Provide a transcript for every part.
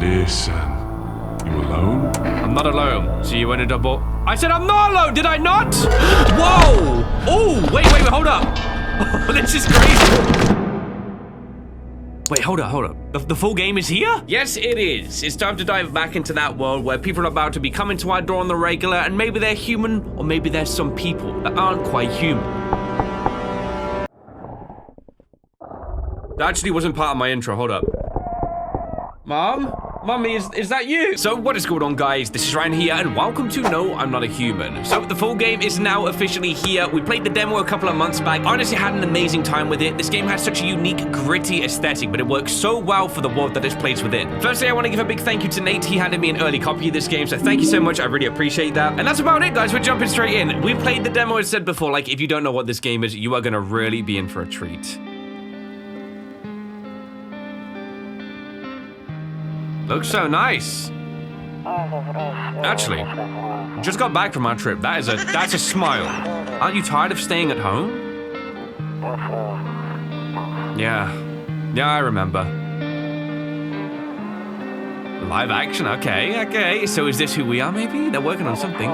Listen, you alone? I'm not alone. So you ended up I said I'm not alone, did I not? Whoa! Oh, wait, hold up. Oh, this is crazy. Wait, hold up. The full game is here? Yes, it is. It's time to dive back into that world where people are about to be coming to our door on the regular, and maybe they're human, or maybe there's some people that aren't quite human. That actually wasn't part of my intro, hold up. Mom? Mommy, is that you? So what is going on, guys? This is Ryan here, and welcome to No, I'm Not a Human. So the full game is now officially here. We played the demo a couple of months back. Honestly, had an amazing time with it. This game has such a unique, gritty aesthetic, but it works so well for the world that it's placed within. Firstly, I want to give a big thank you to Nate. He handed me an early copy of this game, so thank you so much. I really appreciate that. And that's about it, guys. We're jumping straight in. We played the demo, as said before. Like, if you don't know what this game is, you are gonna really be in for a treat. Looks so nice. Actually, just got back from our trip. That's a smile. Aren't you tired of staying at home? Yeah, I remember. Live action, okay. So is this who we are, maybe? They're working on something.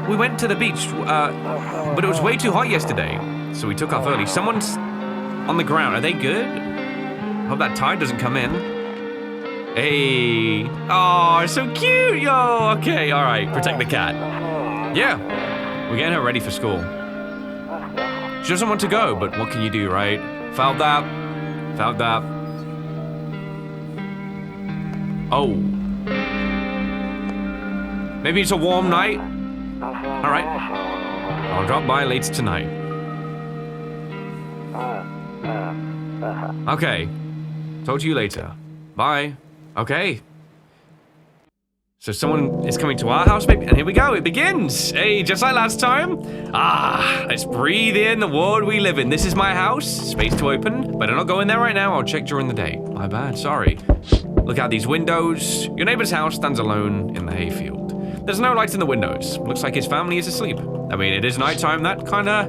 We went to the beach, but it was way too hot yesterday, so we took off early. Someone's on the ground. Are they good? Hope that tide doesn't come in. Hey, oh, so cute, yo. Okay, all right, protect the cat. Yeah, we're getting her ready for school. She doesn't want to go, but what can you do, right? Fouled that. Oh. Maybe it's a warm night. All right, I'll drop by later tonight. Okay, talk to you later. Bye. Okay. So someone is coming to our house, maybe? And here we go, it begins! Hey, just like last time. Let's breathe in the world we live in. This is my house, space to open. Better not go in there right now, I'll check during the day. My bad, sorry. Look out these windows. Your neighbor's house stands alone in the hayfield. There's no lights in the windows. Looks like his family is asleep. I mean, it is nighttime, that kinda,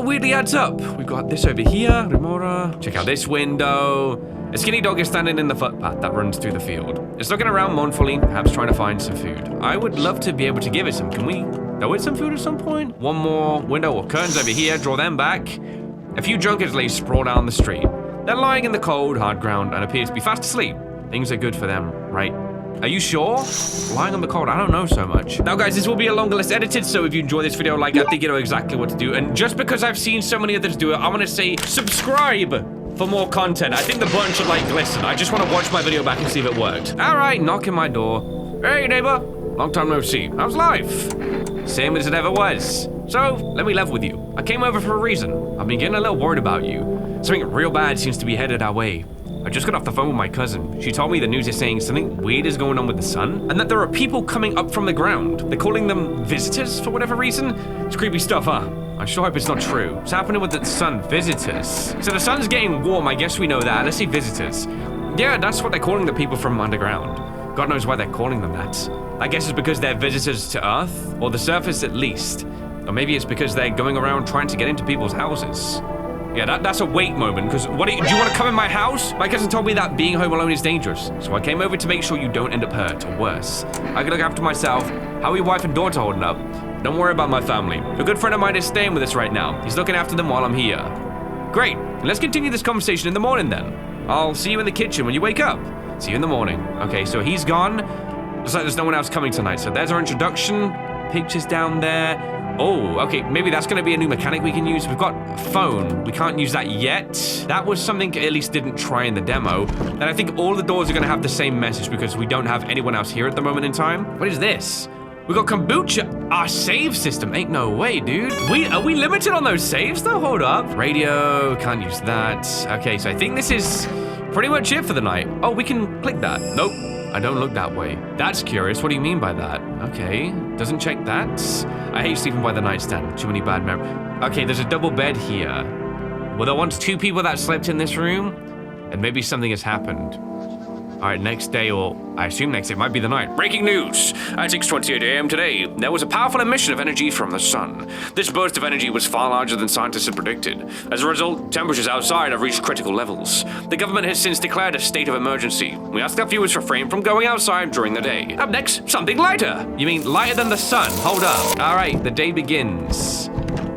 weirdly adds up. We've got this over here, Remora. Check out this window. A skinny dog is standing in the footpath that runs through the field. It's looking around mournfully, perhaps trying to find some food. I would love to be able to give it some. Can we throw it some food at some point? One more window or curtains over here, draw them back. A few drunkards lay sprawled out on the street. They're lying in the cold, hard ground and appear to be fast asleep. Things are good for them, right? Are you sure? Lying on the cold, I don't know so much. Now guys, this will be a longer list edited, so if you enjoy this video, I think you know exactly what to do. And just because I've seen so many others do it, I'm gonna say subscribe for more content. I think the button should glisten. I just want to watch my video back and see if it worked. All right, knocking my door. Hey neighbor, long time no see. How's life? Same as it ever was. So, let me level with you. I came over for a reason. I've been getting a little worried about you. Something real bad seems to be headed our way. I just got off the phone with my cousin. She told me the news is saying something weird is going on with the sun, and that there are people coming up from the ground. They're calling them visitors for whatever reason. It's creepy stuff, huh? I sure hope it's not true. What's happening with the sun? Visitors. So the sun's getting warm, I guess we know that. Let's see, visitors. Yeah, that's what they're calling the people from underground. God knows why they're calling them that. I guess it's because they're visitors to Earth, or the surface at least. Or maybe it's because they're going around trying to get into people's houses. Yeah, that's a wait moment, because do you want to come in my house? My cousin told me that being home alone is dangerous, so I came over to make sure you don't end up hurt, or worse. I can look after myself. How are your wife and daughter holding up? Don't worry about my family. A good friend of mine is staying with us right now. He's looking after them while I'm here. Great, let's continue this conversation in the morning then. I'll see you in the kitchen when you wake up. See you in the morning. Okay, so he's gone. Looks like there's no one else coming tonight, so there's our introduction. Pictures down there. Oh, okay, maybe that's gonna be a new mechanic we can use. We've got a phone. We can't use that yet. That was something at least didn't try in the demo. And I think all the doors are gonna have the same message because we don't have anyone else here at the moment in time. What is this? We got kombucha. Our save system. Ain't no way, dude. Are we limited on those saves though? Hold up. Radio, can't use that. Okay, so I think this is pretty much it for the night. Oh, we can click that. Nope. I don't look that way. That's curious. What do you mean by that? Okay, doesn't check that. I hate sleeping by the nightstand. Too many bad memories. Okay, there's a double bed here. Well, there once two people that slept in this room, and maybe something has happened. All right, next day, or I assume next day might be the night. Breaking news! At 6:28 a.m. today, there was a powerful emission of energy from the sun. This burst of energy was far larger than scientists had predicted. As a result, temperatures outside have reached critical levels. The government has since declared a state of emergency. We asked our viewers to refrain from going outside during the day. Up next, something lighter. You mean lighter than the sun? Hold up. All right, the day begins.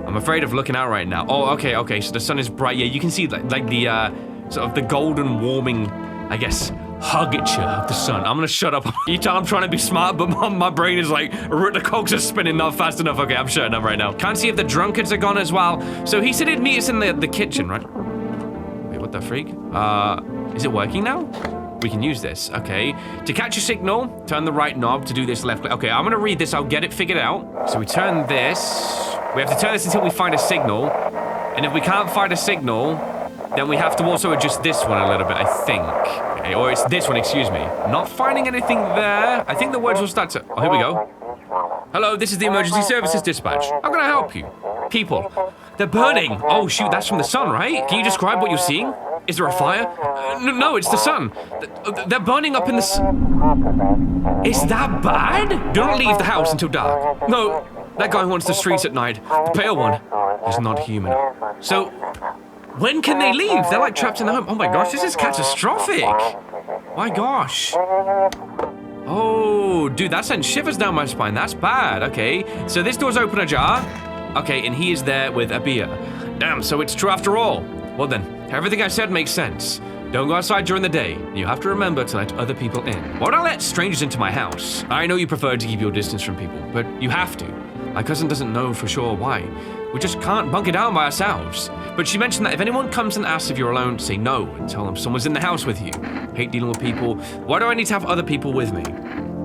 I'm afraid of looking out right now. Oh, okay, so the sun is bright. Yeah, you can see like the sort of the golden warming, I guess, hugature of the sun. I'm gonna shut up. You tell I'm trying to be smart, but my brain is like, the cogs are spinning not fast enough. Okay, I'm shutting up right now. Can't see if the drunkards are gone as well. So he said he'd meet us in the kitchen, right? Wait, what the freak? Is it working now? We can use this, okay. To catch a signal, turn the right knob. To do this, left click. Okay, I'm gonna read this, I'll get it figured out. So we turn this. We have to turn this until we find a signal. And if we can't find a signal, then we have to also adjust this one a little bit, I think. Okay, or it's this one, excuse me. Not finding anything there. I think the words will start to... Oh, here we go. Hello, this is the emergency services dispatch. How can I help you? People. They're burning. Oh, shoot, that's from the sun, right? Can you describe what you're seeing? Is there a fire? No, it's the sun. They're burning up in the sun. Is that bad? Do not leave the house until dark. No, that guy who wants the streets at night. The pale one is not human. So... when can they leave? They're like trapped in the home. Oh my gosh, this is catastrophic. My gosh. Oh, dude, that sent shivers down my spine. That's bad. Okay, so this door's open ajar. Okay, and he is there with a beer. Damn, so it's true after all. Well then, everything I said makes sense. Don't go outside during the day. You have to remember to let other people in. Why would I let strangers into my house? I know you prefer to keep your distance from people, but you have to. My cousin doesn't know for sure why. We just can't bunk it down by ourselves. But she mentioned that if anyone comes and asks if you're alone, say no and tell them someone's in the house with you. Hate dealing with people. Why do I need to have other people with me?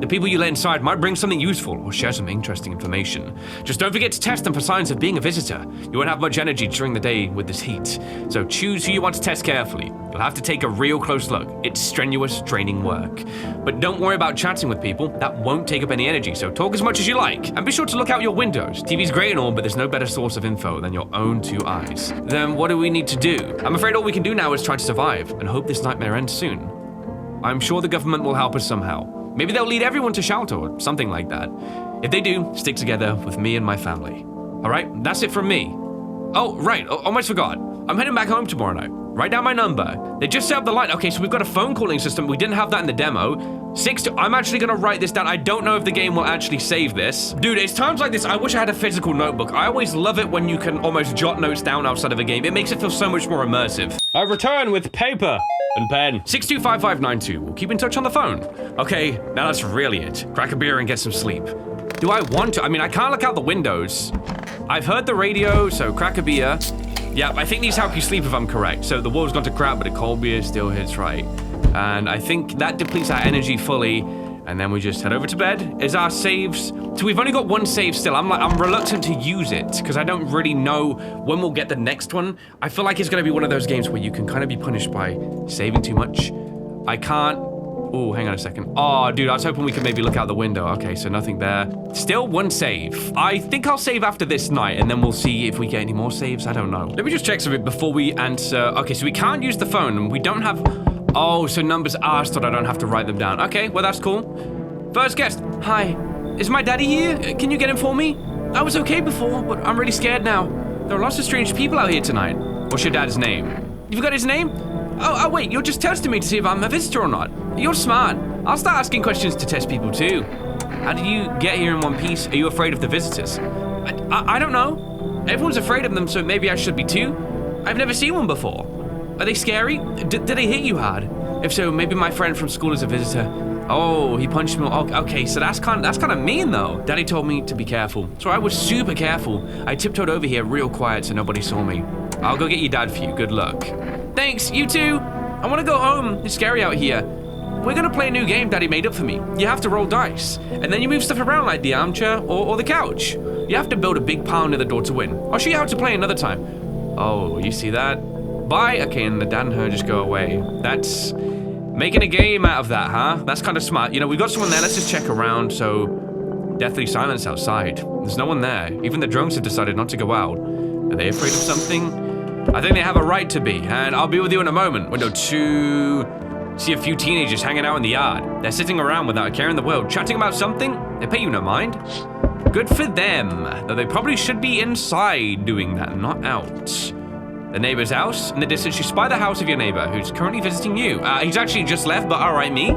The people you let inside might bring something useful or share some interesting information. Just don't forget to test them for signs of being a visitor. You won't have much energy during the day with this heat. So choose who you want to test carefully. You'll have to take a real close look. It's strenuous, draining work. But don't worry about chatting with people. That won't take up any energy, so talk as much as you like. And be sure to look out your windows. TV's great and all, but there's no better source of info than your own two eyes. Then what do we need to do? I'm afraid all we can do now is try to survive and hope this nightmare ends soon. I'm sure the government will help us somehow. Maybe they'll lead everyone to shelter or something like that. If they do, stick together with me and my family. All right, that's it from me. Oh, right, almost forgot. I'm heading back home tomorrow night. Write down my number. They just set up the line. Okay, so we've got a phone calling system. We didn't have that in the demo. I'm actually gonna write this down. I don't know if the game will actually save this. Dude, it's times like this, I wish I had a physical notebook. I always love it when you can almost jot notes down outside of a game. It makes it feel so much more immersive. I return with paper and pen. 625592. We'll keep in touch on the phone. Okay, now that's really it. Crack a beer and get some sleep. Do I want to? I mean, I can't look out the windows. I've heard the radio, so crack a beer. Yeah, I think these help you sleep if I'm correct. So the water's gone to crap, but a cold beer still hits right. And I think that depletes our energy fully. And then we just head over to bed. Is our saves? So we've only got one save still. I'm reluctant to use it because I don't really know when we'll get the next one. I feel like it's gonna be one of those games where you can kind of be punished by saving too much. I can't. Oh, hang on a second. Oh, dude, I was hoping we could maybe look out the window. Okay, so nothing there. Still one save. I think I'll save after this night and then we'll see if we get any more saves. I don't know. Let me just check something before we answer. Okay, so we can't use the phone. We don't have... Oh, so numbers are stored. I don't have to write them down. Okay, well, that's cool. First guest. Hi. Is my daddy here? Can you get him for me? I was okay before, but I'm really scared now. There are lots of strange people out here tonight. What's your dad's name? You've got his name? Oh, wait, you're just testing me to see if I'm a visitor or not. You're smart. I'll start asking questions to test people too. How did you get here in one piece? Are you afraid of the visitors? I don't know. Everyone's afraid of them, so maybe I should be too. I've never seen one before. Are they scary? Did they hit you hard? If so, maybe my friend from school is a visitor. Oh, he punched me. Okay, so that's kind of mean though. Daddy told me to be careful, so I was super careful. I tiptoed over here real quiet so nobody saw me. I'll go get your dad for you. Good luck. Thanks, you too. I want to go home. It's scary out here. We're gonna play a new game Daddy made up for me. You have to roll dice, and then you move stuff around like the armchair or the couch. You have to build a big pile near the door to win. I'll show you how to play another time. Oh, you see that? Bye. Okay, and the dad and her just go away. That's making a game out of that, huh? That's kind of smart. You know, we've got someone there. Let's just check around. So, deathly silence outside. There's no one there. Even the drunks have decided not to go out. Are they afraid of something? I think they have a right to be, and I'll be with you in a moment. Window 2. See a few teenagers hanging out in the yard. They're sitting around without a care in the world, chatting about something. They pay you no mind. Good for them, though they probably should be inside doing that, not out. The neighbor's house. In the distance, you spy the house of your neighbor, who's currently visiting you. He's actually just left, but all right, me.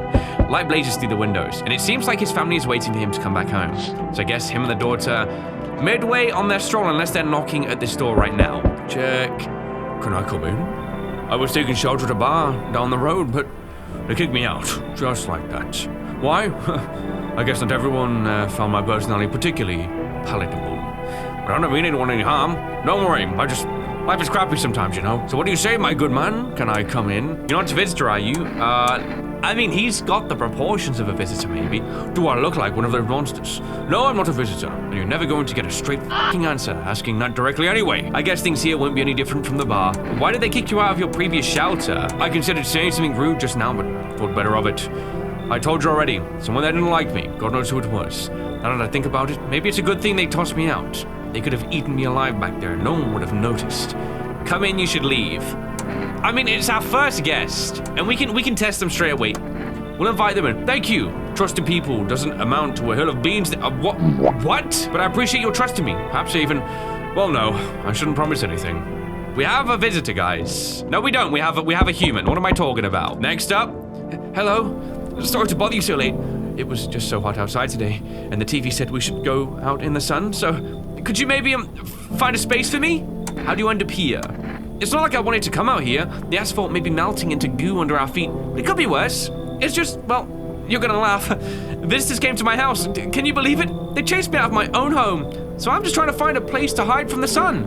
Light blazes through the windows, and it seems like his family is waiting for him to come back home. So I guess him and the daughter, midway on their stroll, unless they're knocking at this door right now. Check. Can I come in? I was taking shelter at a bar down the road, but they kicked me out, just like that. Why? I guess not everyone found my personality particularly palatable. But I don't mean anyone any harm. Don't worry, life is crappy sometimes, you know. So what do you say, my good man? Can I come in? You're not a visitor, are you? I mean, he's got the proportions of a visitor, maybe. Do I look like one of those monsters? No, I'm not a visitor, and you're never going to get a straight f***ing answer asking that directly anyway. I guess things here won't be any different from the bar. Why did they kick you out of your previous shelter? I considered saying something rude just now, but thought better of it. I told you already, someone that didn't like me. God knows who it was. Now that I think about it, maybe it's a good thing they tossed me out. They could have eaten me alive back there, no one would have noticed. Come in, you should leave. I mean, it's our first guest, and we can test them straight away. We'll invite them in. Thank you. Trusting people doesn't amount to a hill of beans. What? But I appreciate your trust in me. Perhaps even, well, no, I shouldn't promise anything. We have a visitor, guys. No, we don't. We have a human. What am I talking about? Next up. Hello. Sorry to bother you so late. It was just so hot outside today, and the TV said we should go out in the sun. So, could you maybe find a space for me? How do you end up here? It's not like I wanted to come out here. The asphalt may be melting into goo under our feet. It could be worse. It's just, well, you're gonna laugh. Visitors came to my house. Can you believe it? They chased me out of my own home. So I'm just trying to find a place to hide from the sun.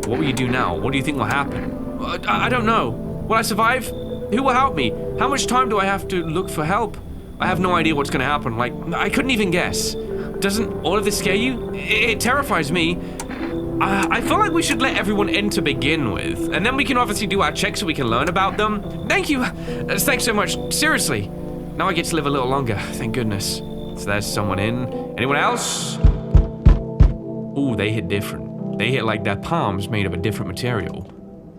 What will you do now? What do you think will happen? I don't know. Will I survive? Who will help me? How much time do I have to look for help? I have no idea what's gonna happen. Like, I couldn't even guess. Doesn't all of this scare you? It terrifies me. I feel like we should let everyone in to begin with, and then we can obviously do our checks so we can learn about them. Thank you. Thanks so much. Seriously. Now I get to live a little longer. Thank goodness. So there's someone in. Anyone else? Ooh, they hit different. They hit like their palms made of a different material.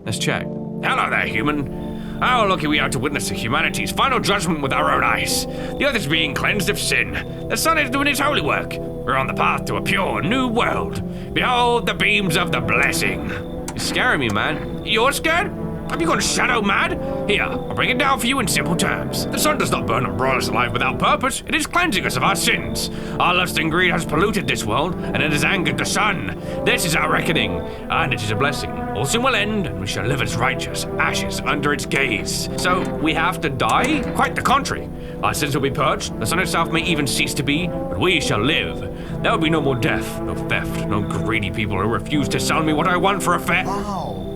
Let's check. Hello there, human. How lucky we are to witness humanity's final judgment with our own eyes. The earth is being cleansed of sin. The sun is doing its holy work. We're on the path to a pure new world. Behold the beams of the blessing. You're scaring me, man. You're scared? Have you gone shadow mad? Here, I'll break it down for you in simple terms. The sun does not burn and broil us alive without purpose. It is cleansing us of our sins. Our lust and greed has polluted this world, and it has angered the sun. This is our reckoning, and it is a blessing. All sin will end, and we shall live as righteous ashes under its gaze. So, we have to die? Quite the contrary. Our sins will be purged, the sun itself may even cease to be, but we shall live. There will be no more death, no theft, no greedy people who refuse to sell me what I want for a fair... Wow.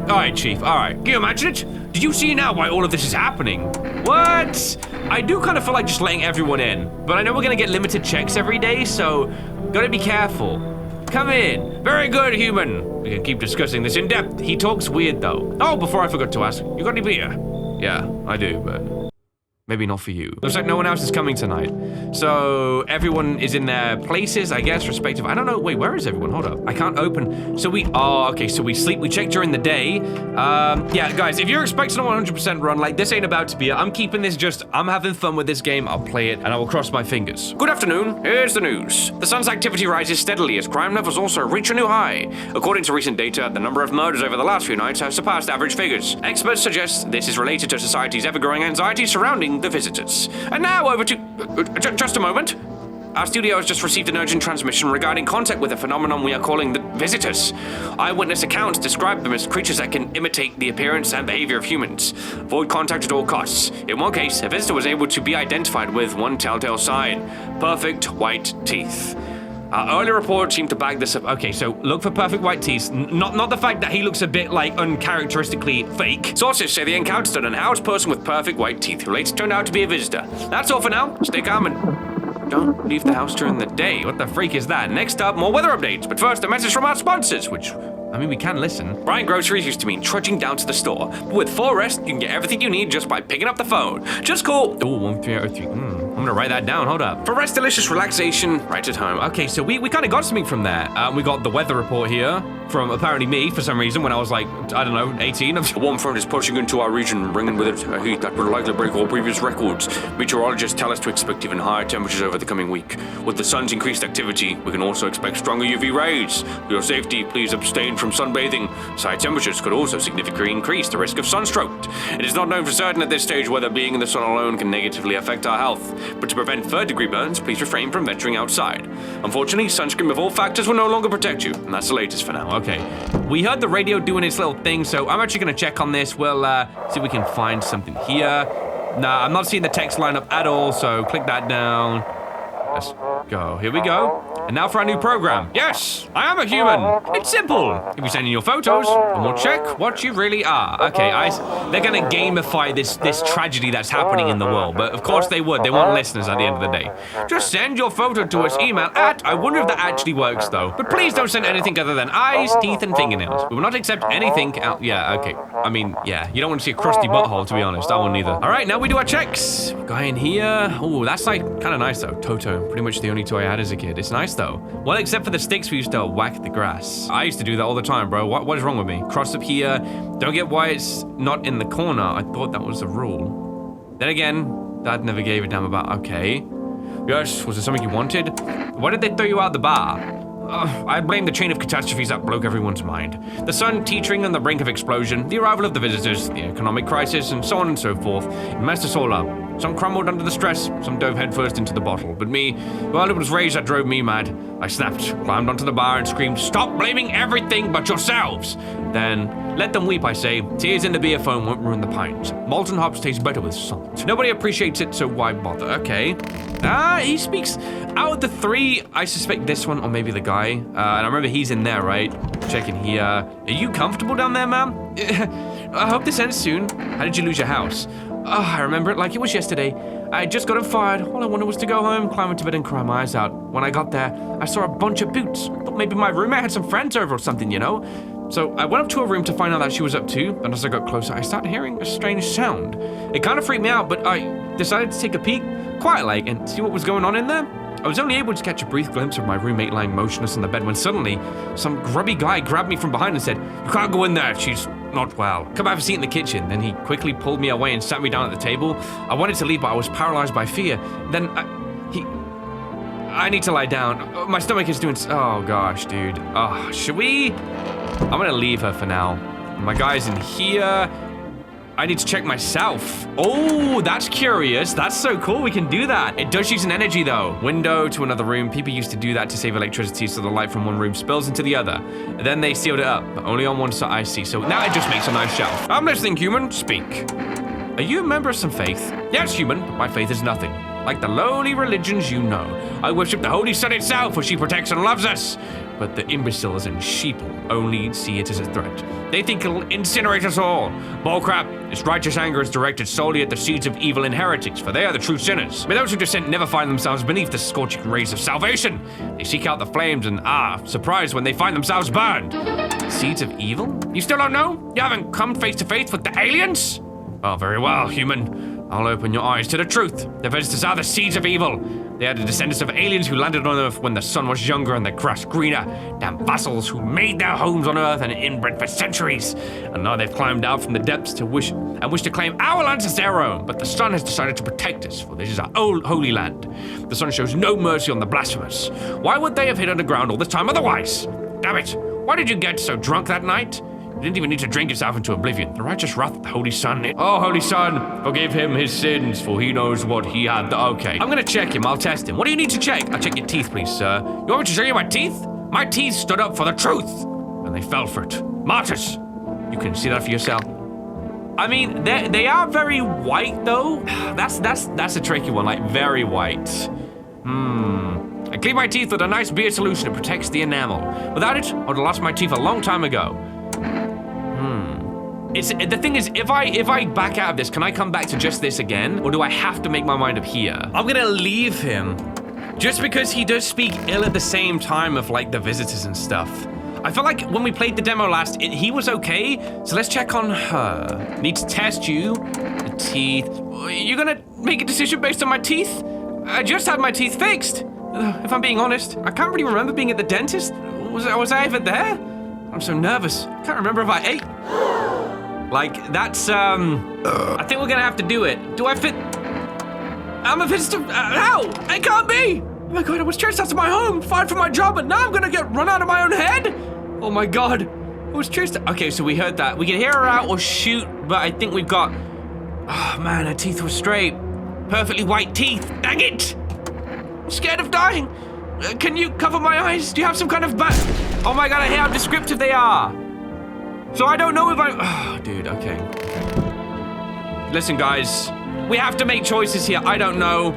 Alright, Chief, alright. Can you imagine it? Did you see now why all of this is happening? What? I do kind of feel like just letting everyone in, but I know we're gonna get limited checks every day, so gotta be careful. Come in. Very good, human. We can keep discussing this in depth. He talks weird, though. Oh, before I forgot to ask, you got any beer? Yeah, I do, but... maybe not for you. Looks like no one else is coming tonight. So everyone is in their places, I guess, respective. I don't know. Wait, where is everyone? Hold up. I can't open. So okay, so we sleep. We check during the day. Yeah, guys, if you're expecting a 100% run, like, this ain't about to be. I'm keeping this I'm having fun with this game. I'll play it, and I will cross my fingers. Good afternoon. Here's the news. The sun's activity rises steadily as crime levels also reach a new high. According to recent data, the number of murders over the last few nights has surpassed average figures. Experts suggest this is related to society's ever-growing anxiety surrounding the visitors. And now over to... just a moment. Our studio has just received an urgent transmission regarding contact with a phenomenon we are calling the visitors. Eyewitness accounts describe them as creatures that can imitate the appearance and behavior of humans. Avoid contact at all costs. In one case, a visitor was able to be identified with one telltale sign: perfect white teeth. Our earlier report seemed to bag this up. Okay, so look for perfect white teeth. Not the fact that he looks a bit, like, uncharacteristically fake. Sources say they encountered an unhoused person with perfect white teeth who later turned out to be a visitor. That's all for now. Stay calm and don't leave the house during the day. What the freak is that? Next up, more weather updates. But first, a message from our sponsors, which... I mean, we can listen. Buying groceries used to mean trudging down to the store. But with 4Rest, you can get everything you need just by picking up the phone. Just call... Ooh, 1303. I'm gonna write that down, hold up. For rest, delicious relaxation, right at home. Okay, so we kind of got something from there. We got the weather report here from apparently me, for some reason, when I was like, I don't know, 18. A warm front is pushing into our region, bringing with it a heat that will likely break all previous records. Meteorologists tell us to expect even higher temperatures over the coming week. With the sun's increased activity, we can also expect stronger UV rays. For your safety, please abstain from sunbathing. High temperatures could also significantly increase the risk of sunstroke. It is not known for certain at this stage whether being in the sun alone can negatively affect our health, but to prevent third-degree burns, please refrain from venturing outside. Unfortunately, sunscreen of all factors will no longer protect you, and that's the latest for now. Okay, we heard the radio doing its little thing, so I'm actually going to check on this. We'll see if we can find something here. Nah, I'm not seeing the text lineup at all, so click that down. Let's go. Here we go. And now for our new program. Yes, I am a human. It's simple. If you send in your photos, and we'll check what you really are. Okay, they're gonna gamify this tragedy that's happening in the world. But of course they would. They want listeners at the end of the day. Just send your photo to us. Email at. I wonder if that actually works though. But please don't send anything other than eyes, teeth, and fingernails. We will not accept anything else. Yeah, okay. I mean, yeah. You don't want to see a crusty butthole, to be honest. I wouldn't either. All right, now we do our checks. Guy in here. Oh, that's like kind of nice though. Toto. Pretty much the only toy I had as a kid. It's nice though. Well, except for the sticks we used to whack the grass. I used to do that all the time, bro. What is wrong with me? Cross up here. Don't get why it's not in the corner. I thought that was the rule. Then again, Dad never gave a damn about. Okay. Yes, was there something you wanted? Why did they throw you out the bar? I blame the chain of catastrophes that broke everyone's mind. The sun teetering on the brink of explosion, the arrival of the visitors, the economic crisis, and so on and so forth. It messed us all up. Some crumbled under the stress, some dove headfirst into the bottle. But me, well, it was rage that drove me mad. I snapped, climbed onto the bar, and screamed, "Stop blaming everything but yourselves!" Then, let them weep, I say. Tears in the beer foam won't ruin the pint. Molten hops taste better with salt. Nobody appreciates it, so why bother? Okay. He speaks. Out of the three, I suspect this one, or maybe the guy. And I remember he's in there, right? Checking here. Are you comfortable down there, ma'am? I hope this ends soon. How did you lose your house? Oh, I remember it like it was yesterday. I had just gotten fired. All I wanted was to go home, climb into bed, and cry my eyes out. When I got there, I saw a bunch of boots. Thought maybe my roommate had some friends over or something, you know? So I went up to her room to find out that she was up too, and as I got closer, I started hearing a strange sound. It kind of freaked me out, but I decided to take a peek, quiet-like, and see what was going on in there. I was only able to catch a brief glimpse of my roommate lying motionless on the bed when suddenly, some grubby guy grabbed me from behind and said, "You can't go in there, she's not well. Come have a seat in the kitchen." Then he quickly pulled me away and sat me down at the table. I wanted to leave, but I was paralyzed by fear. Then I need to lie down. My stomach is doing... Oh, gosh, dude. Oh, should we... I'm gonna leave her for now. My guy's in here. I need to check myself. Oh, that's curious. That's so cool. We can do that. It does use an energy, though. Window to another room. People used to do that to save electricity so the light from one room spills into the other. And then they sealed it up, but only on one side. I see. So now it just makes a nice shelf. I'm listening, human. Speak. Are you a member of some faith? Yes, human, but my faith is nothing. Like the lowly religions you know. I worship the Holy Sun itself, for she protects and loves us. But the imbeciles and sheeple only see it as a threat. They think it'll incinerate us all. Bullcrap. Its righteous anger is directed solely at the seeds of evil and heretics, for they are the true sinners. But those who dissent never find themselves beneath the scorching rays of salvation. They seek out the flames and surprised when they find themselves burned. Seeds of evil? You still don't know? You haven't come face to face with the aliens? Oh, very well, human. I'll open your eyes to the truth. The visitors are the seeds of evil. They are the descendants of aliens who landed on Earth when the sun was younger and the grass greener. Damn fossils who made their homes on Earth and inbred for centuries. And now they've climbed out from the depths to wish to claim our lands as their own. But the sun has decided to protect us, for this is our old holy land. The sun shows no mercy on the blasphemous. Why would they have hid underground all this time otherwise? Damn it! Why did you get so drunk that night? You didn't even need to drink yourself into oblivion. The righteous wrath of the Holy Sun. Oh, Holy Sun, forgive him his sins, for he knows what he had. Okay, I'm gonna check him. I'll test him. What do you need to check? I'll check your teeth, please, sir. You want me to show you my teeth? My teeth stood up for the truth, and they fell for it. Martyrs. You can see that for yourself. I mean, they are very white, though. That's a tricky one. Like very white. I clean my teeth with a nice beer solution. It protects the enamel. Without it, I would have lost my teeth a long time ago. The thing is, if I back out of this, can I come back to just this again? Or do I have to make my mind up here? I'm gonna leave him. Just because he does speak ill at the same time of like the visitors and stuff. I feel like when we played the demo last, he was okay. So let's check on her. Need to test you. The teeth. You're gonna make a decision based on my teeth? I just had my teeth fixed. If I'm being honest, I can't really remember being at the dentist. Was I ever there? I'm so nervous. I can't remember if I ate. Like, that's, I think we're gonna have to do it. Do I fit? I'm a visitor. How? It can't be. Oh my God, I was chased out of my home, fired from my job, and now I'm gonna get run out of my own head? Oh my God. I was chased. Okay, so we heard that. We can hear her out or shoot, but I think we've got, oh man, her teeth were straight. Perfectly white teeth. Dang it. I'm scared of dying. Can you cover my eyes? Do you have some kind of oh my God, I hear how descriptive they are. So I don't know if I'm, oh dude, okay. Listen guys, we have to make choices here. I don't know.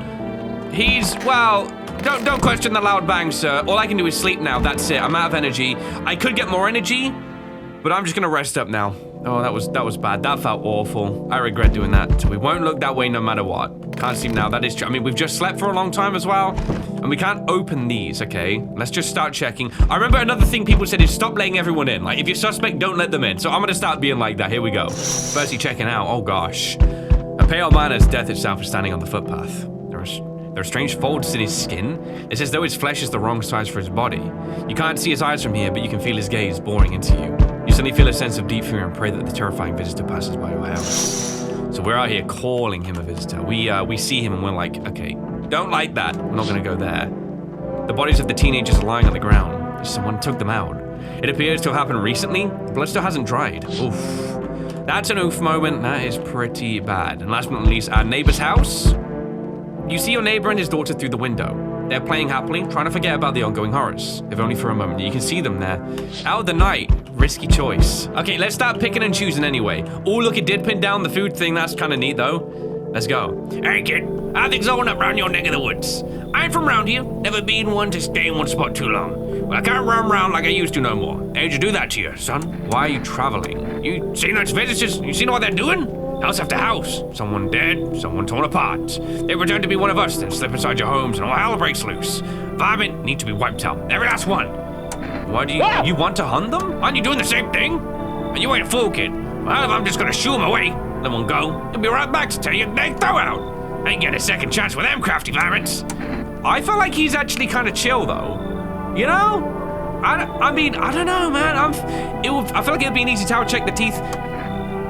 Well, don't question the loud bang, sir. All I can do is sleep now, that's it. I'm out of energy. I could get more energy, but I'm just gonna rest up now. Oh, that was bad. That felt awful. I regret doing that. So we won't look that way no matter what. Can't sleep now, that is true. I mean, we've just slept for a long time as well. And we can't open these, okay? Let's just start checking. I remember another thing people said is stop letting everyone in. Like, if you're suspect, don't let them in. So I'm gonna start being like that. Here we go. Firstly, checking out. Oh gosh. A pale man as death itself is standing on the footpath. There are strange folds in his skin. It's as though his flesh is the wrong size for his body. You can't see his eyes from here, but you can feel his gaze boring into you. You suddenly feel a sense of deep fear and pray that the terrifying visitor passes by your house. So we're out here calling him a visitor. We see him and we're like, okay, don't like that. We're not gonna go there. The bodies of the teenagers are lying on the ground. Someone took them out. It appears to have happened recently. Blood still hasn't dried. Oof. That's an oof moment. That is pretty bad. And last but not least, our neighbor's house. You see your neighbor and his daughter through the window. They're playing happily, trying to forget about the ongoing horrors, if only for a moment. You can see them there. Out of the night, risky choice. Okay, let's start picking and choosing anyway. Oh, look, it did pin down the food thing. That's kind of neat, though. Let's go. Hey, kid. How things going up around your neck of the woods? I ain't from round here. Never been one to stay in one spot too long. Well, I can't run around like I used to no more. How'd you do that to you, son? Why are you traveling? You seen those visitors? You seen what they're doing? House after house. Someone dead, someone torn apart. They return to be one of us, then slip inside your homes and all hell breaks loose. Varmint need to be wiped out. Every last one. Why do you want to hunt them? Aren't you doing the same thing? And you ain't a fool, kid. Well, if I'm just gonna shoo them away, let one go. They'll be right back to tell you they throw out. Ain't getting a second chance with them crafty varmints. I feel like he's actually kind of chill, though. You know? I mean, I don't know, man. I feel like it'd be an easy tower check the teeth.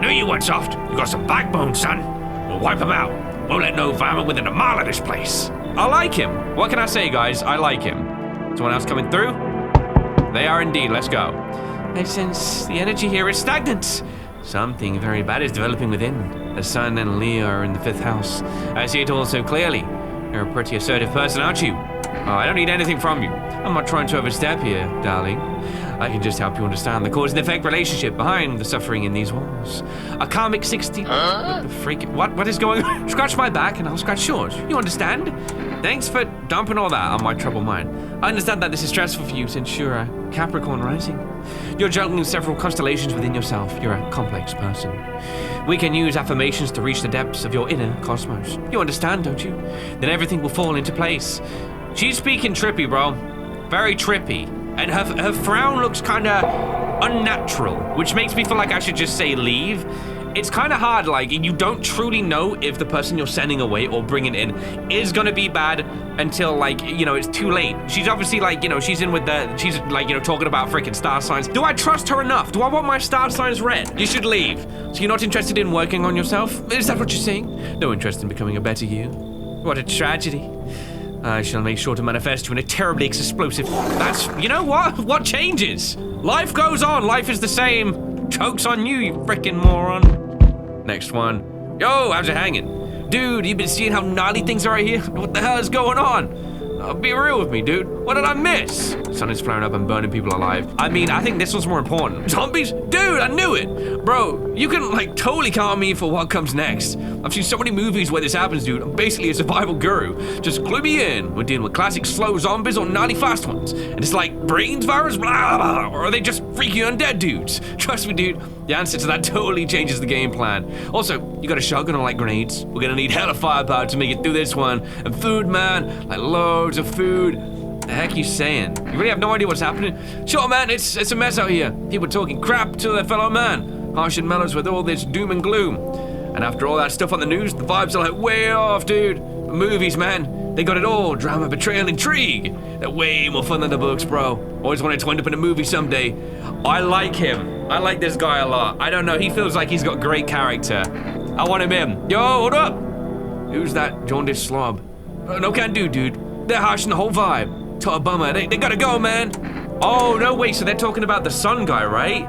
No, you weren't soft. You got some backbone, son. We'll wipe them out. Won't let no varmint within a mile of this place. I like him. What can I say, guys? I like him. Someone else coming through? They are indeed. Let's go. I sense the energy here is stagnant. Something very bad is developing within. The sun and Leo are in the 5th house. I see it all so clearly. You're a pretty assertive person, aren't you? Oh, I don't need anything from you. I'm not trying to overstep here, darling. I can just help you understand the cause and effect relationship behind the suffering in these walls. A karmic 60. What the freak? What is going on? Scratch my back and I'll scratch yours. You understand? Thanks for dumping all that on my troubled mind. I understand that this is stressful for you since you're a Capricorn rising. You're juggling several constellations within yourself. You're a complex person. We can use affirmations to reach the depths of your inner cosmos. You understand, don't you? Then everything will fall into place. She's speaking trippy, bro. Very trippy. And her frown looks kind of unnatural, which makes me feel like I should just say leave. It's kind of hard, like, you don't truly know if the person you're sending away or bringing in is gonna be bad until, like, you know, it's too late. She's obviously, like, you know, she's like, you know, talking about freaking star signs. Do I trust her enough? Do I want my star signs read? You should leave. So you're not interested in working on yourself? Is that what you're saying? No interest in becoming a better you? What a tragedy. I shall make sure to manifest you in a terribly explosive. That's, you know what? What changes? Life goes on. Life is the same. Joke's on you, you frickin' moron. Next one. Yo, how's it hanging? Dude, you been seeing how gnarly things are right here? What the hell is going on? Be real with me, dude. What did I miss? Sun is flaring up and burning people alive. I mean, I think this one's more important. Zombies? Dude, I knew it. Bro, you can, like, totally count on me for what comes next. I've seen so many movies where this happens, dude. I'm basically a survival guru. Just clue me in. We're dealing with classic slow zombies or gnarly fast ones. And it's like, brains virus, blah, blah, blah. Or are they just freaky undead dudes? Trust me, dude. The answer to that totally changes the game plan. Also, you got a shotgun or like grenades? We're gonna need hella firepower to make it through this one. And food, man. Like, loads of food. The heck you saying? You really have no idea what's happening? Sure, man, it's a mess out here. People talking crap to their fellow man. Harsh and mellows with all this doom and gloom. And after all that stuff on the news, the vibes are like way off, dude. Movies, man. They got it all. Drama, betrayal, intrigue. They're way more fun than the books, bro. Always wanted to end up in a movie someday. I like him. I like this guy a lot. I don't know, he feels like he's got great character. I want him in. Yo, hold up. Who's that jaundiced slob? No can do, dude. They're harshing the whole vibe. Total bummer. They gotta go, man. Oh, no, wait, so they're talking about the sun guy, right?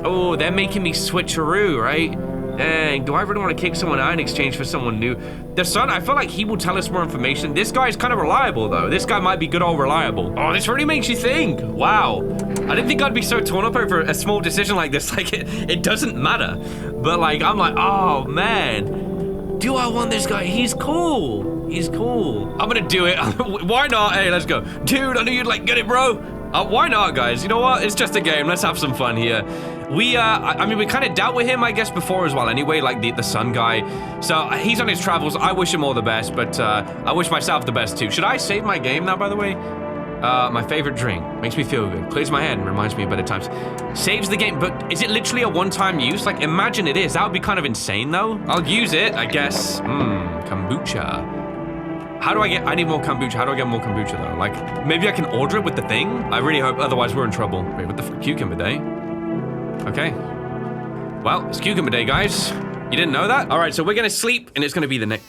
Oh, they're making me switcheroo, right? Dang, do I really want to kick someone out in exchange for someone new? The son, I feel like he will tell us more information. This guy's kind of reliable, though. This guy might be good old reliable. Oh, this really makes you think. Wow. I didn't think I'd be so torn up over a small decision like this. Like, it doesn't matter. But, like, I'm like, oh, man. Do I want this guy? He's cool. He's cool. I'm gonna do it. Why not? Hey, let's go. Dude, I knew you'd, like, get it, bro. Why not, guys? You know what? It's just a game. Let's have some fun here. I mean, we kind of dealt with him, I guess, before as well anyway, like the sun guy. So he's on his travels. I wish him all the best, but I wish myself the best too. Should I save my game now, by the way? My favorite drink. Makes me feel good. Clears my head and reminds me of better times. Saves the game, but is it literally a one-time use? Like, imagine it is. That would be kind of insane, though. I'll use it, I guess. Kombucha. How do I get, I need more kombucha. How do I get more kombucha, though? Like, maybe I can order it with the thing? I really hope, otherwise we're in trouble. Wait, what the fuck? Cucumber day? Okay. Well, it's cucumber day, guys. You didn't know that? All right, so we're gonna sleep, and it's gonna be the next...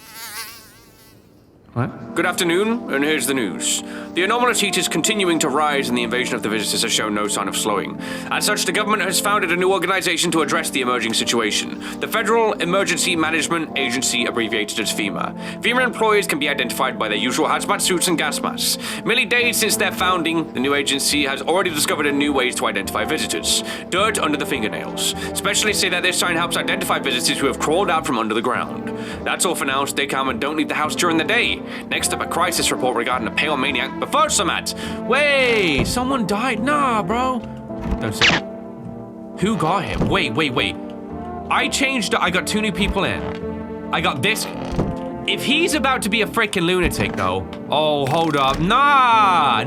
What? Good afternoon, and here's the news. The anomalous heat is continuing to rise, and the invasion of the visitors has shown no sign of slowing. As such, the government has founded a new organization to address the emerging situation. The Federal Emergency Management Agency, abbreviated as FEMA. FEMA employees can be identified by their usual hazmat suits and gas masks. Merely days since their founding, the new agency has already discovered new ways to identify visitors. Dirt under the fingernails. Specialists say that this sign helps identify visitors who have crawled out from under the ground. That's all for now. Stay calm and don't leave the house during the day. Next up, a crisis report regarding a pale maniac. But first, wait, someone died? Nah, bro. Don't say it. Who got him? Wait. I changed, I got 2 new people in. I got this. If he's about to be a freaking lunatic, though. Oh, hold up. Nah.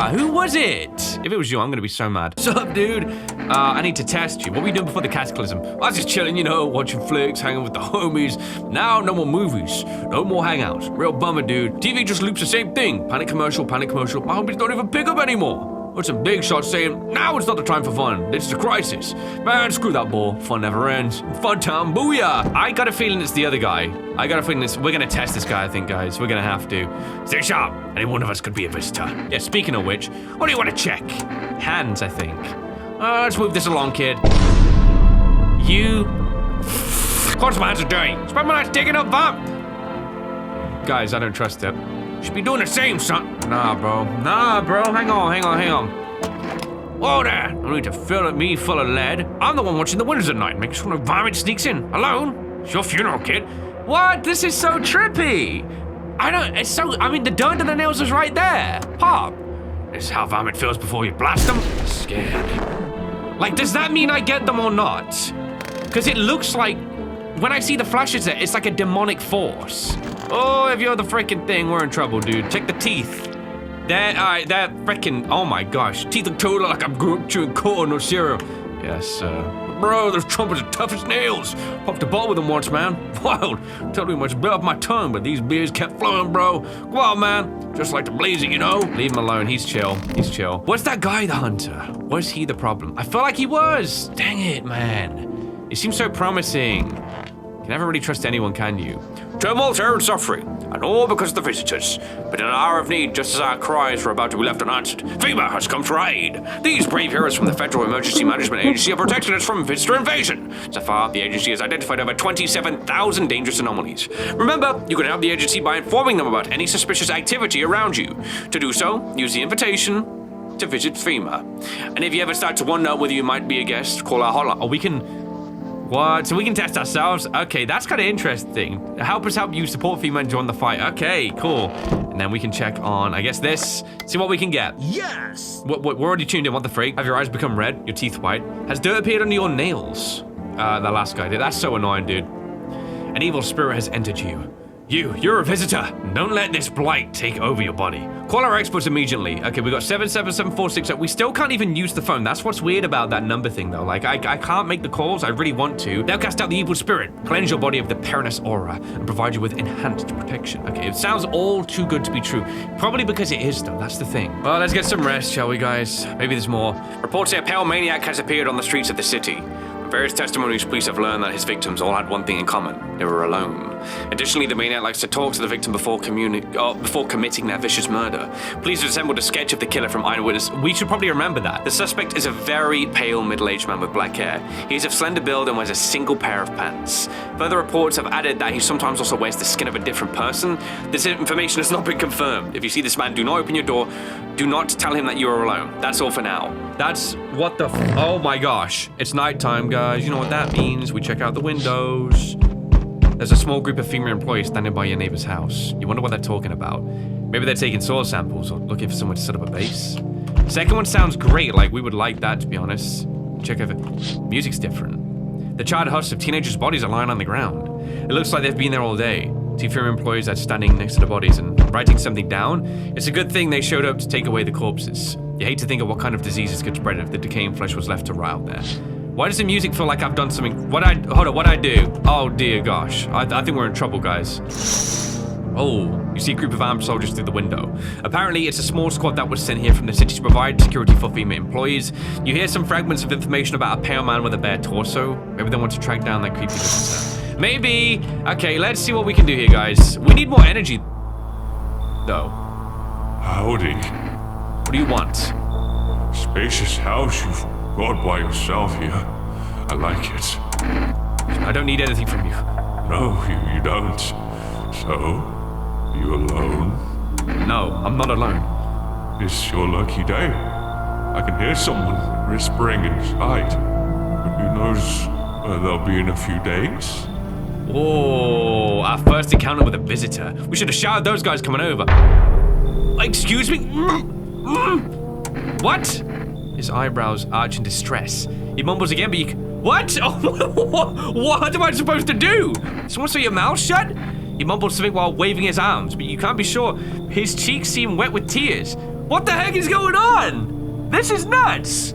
Who was it? If it was you, I'm gonna be so mad. What's up, dude? I need to test you. What were you doing before the cataclysm? I was just chilling, you know, watching flicks, hanging with the homies. Now, no more movies. No more hangouts. Real bummer, dude. TV just loops the same thing. Panic commercial. My homies don't even pick up anymore. With some big shots saying, now it's not the time for fun. This is a crisis. Man, screw that ball. Fun never ends. Fun time, booyah. I got a feeling it's the other guy. I got a feeling we're gonna test this guy, I think, guys. We're gonna have to. Stay sharp. Any one of us could be a visitor. Yeah, speaking of which, what do you want to check? Hands, I think. Let's move this along, kid. You... Of course my hands are dirty. Spend my nights digging up vomit. Guys, I don't trust it. Should be doing the same, son. Nah, bro. Hang on. Whoa there. I need to fill me full of lead. I'm the one watching the windows at night, making sure no varmint sneaks in. Alone? It's your funeral, kid. What? This is so trippy. I mean, the dirt and the nails is right there. Pop. This is how varmint feels before you blast them. Scared. Like, does that mean I get them or not? Because it looks like, when I see the flashes there, it's like a demonic force. Oh, if you're the freaking thing, we're in trouble, dude. Check the teeth. They're freaking, oh my gosh. Teeth look totally like I'm chewing corn or cereal. Yes, bro, those trumpets are tough as nails. Popped a ball with them once, man. Wild. Totally much blood off my tongue, but these beers kept flowing, bro. Go on, man. Just like the blazing, you know? Leave him alone. He's chill. Was that guy the hunter? Was he the problem? I feel like he was. Dang it, man. He seems so promising. You can never really trust anyone, can you? Tumult, terror, and suffering, and all because of the visitors. But in an hour of need, just as our cries were about to be left unanswered, FEMA has come to our aid. These brave heroes from the Federal Emergency Management Agency have protected us from visitor invasion. So far, the agency has identified over 27,000 dangerous anomalies. Remember, you can help the agency by informing them about any suspicious activity around you. To do so, use the invitation to visit FEMA. And if you ever start to wonder whether you might be a guest, call our hotline. Or we can... What? So we can test ourselves? Okay, that's kind of interesting. Help us help you support FEMA and join the fight. Okay, cool. And then we can check on, I guess this. See what we can get. Yes! We're already tuned in. What the freak? Have your eyes become red? Your teeth white? Has dirt appeared under your nails? The last guy did. That's so annoying, dude. An evil spirit has entered you. You're a visitor. Don't let this blight take over your body. Call our experts immediately. Okay, we got 77746. We still can't even use the phone. That's what's weird about that number thing, though. Like, I can't make the calls. I really want to. They'll cast out the evil spirit, cleanse your body of the perilous aura, and provide you with enhanced protection. Okay, it sounds all too good to be true. Probably because it is, though. That's the thing. Well, let's get some rest, shall we, guys? Maybe there's more. Reports say a pale maniac has appeared on the streets of the city. Various testimonies, police have learned that his victims all had one thing in common. They were alone. Additionally, the maniac likes to talk to the victim before committing their vicious murder. Police have assembled a sketch of the killer from eyewitness. We should probably remember that. The suspect is a very pale middle-aged man with black hair. He is of slender build and wears a single pair of pants. Further reports have added that he sometimes also wears the skin of a different person. This information has not been confirmed. If you see this man, do not open your door. Do not tell him that you are alone. That's all for now. That's what the oh my gosh. It's nighttime, guys. You know what that means. We check out the windows. There's a small group of FEMA employees standing by your neighbor's house. You wonder what they're talking about. Maybe they're taking soil samples or looking for someone to set up a base. Second one sounds great. Like, we would like that, to be honest. Check if music's different. The charred husks of teenagers' bodies are lying on the ground. It looks like they've been there all day. Two FEMA employees are standing next to the bodies and writing something down. It's a good thing they showed up to take away the corpses. You hate to think of what kind of diseases could spread if the decaying flesh was left to rot out there. Why does the music feel like I've done something? Hold on, what'd I do? Oh dear gosh. I think we're in trouble, guys. Oh, you see a group of armed soldiers through the window. Apparently, it's a small squad that was sent here from the city to provide security for FEMA employees. You hear some fragments of information about a pale man with a bare torso. Maybe they want to track down that creepy visitor. Maybe. Okay, let's see what we can do here, guys. We need more energy, though. Howdy. What do you want? Spacious house you've got by yourself here. I like it. I don't need anything from you. No, you don't. So, you alone? No, I'm not alone. It's your lucky day. I can hear someone whispering inside. But who knows where they'll be in a few days? Oh, our first encounter with a visitor. We should have shouted those guys coming over. Excuse me? What? His eyebrows arch in distress. He mumbles again, but you what? Oh, what am I supposed to do? Someone say your mouth shut? He mumbles something while waving his arms, but you can't be sure. His cheeks seem wet with tears. What the heck is going on? This is nuts.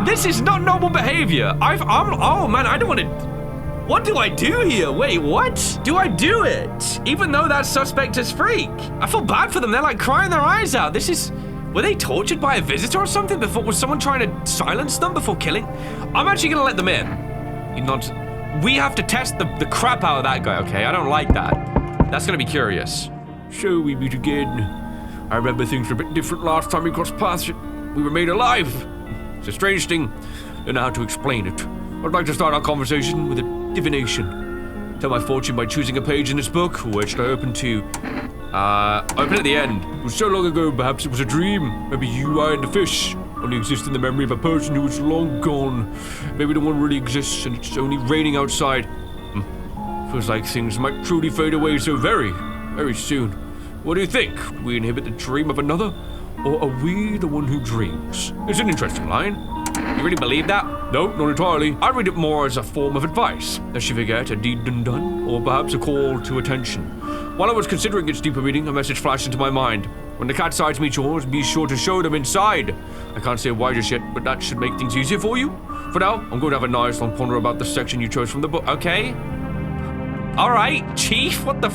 This is not normal behavior. Oh man, I don't want to. What do I do here? Wait, what? Do I do it? Even though that suspect is freak. I feel bad for them. They're like crying their eyes out. Were they tortured by a visitor or something before? Was someone trying to silence them before killing? I'm actually gonna let them in. We have to test the crap out of that guy, okay? I don't like that. That's gonna be curious. So we meet again. I remember things were a bit different last time we crossed paths. We were made alive. It's a strange thing. Don't know how to explain it. I'd like to start our conversation with a divination. Tell my fortune by choosing a page in this book. Where should I open to? Open at the end. It was so long ago, perhaps it was a dream. Maybe you, I, and the fish only exist in the memory of a person who is long gone. Maybe no one really exists and it's only raining outside. Feels like things might truly fade away so very, very soon. What do you think? Do we inhabit the dream of another? Or are we the one who dreams? It's an interesting line. You really believe that? No, not entirely. I read it more as a form of advice. Lest you forget a deed done, or perhaps a call to attention. While I was considering its deeper meaning, a message flashed into my mind. When the cat's eyes meet yours, be sure to show them inside. I can't say why just yet, but that should make things easier for you. For now, I'm going to have a nice long ponder about the section you chose from the book, okay? Alright, Chief, what the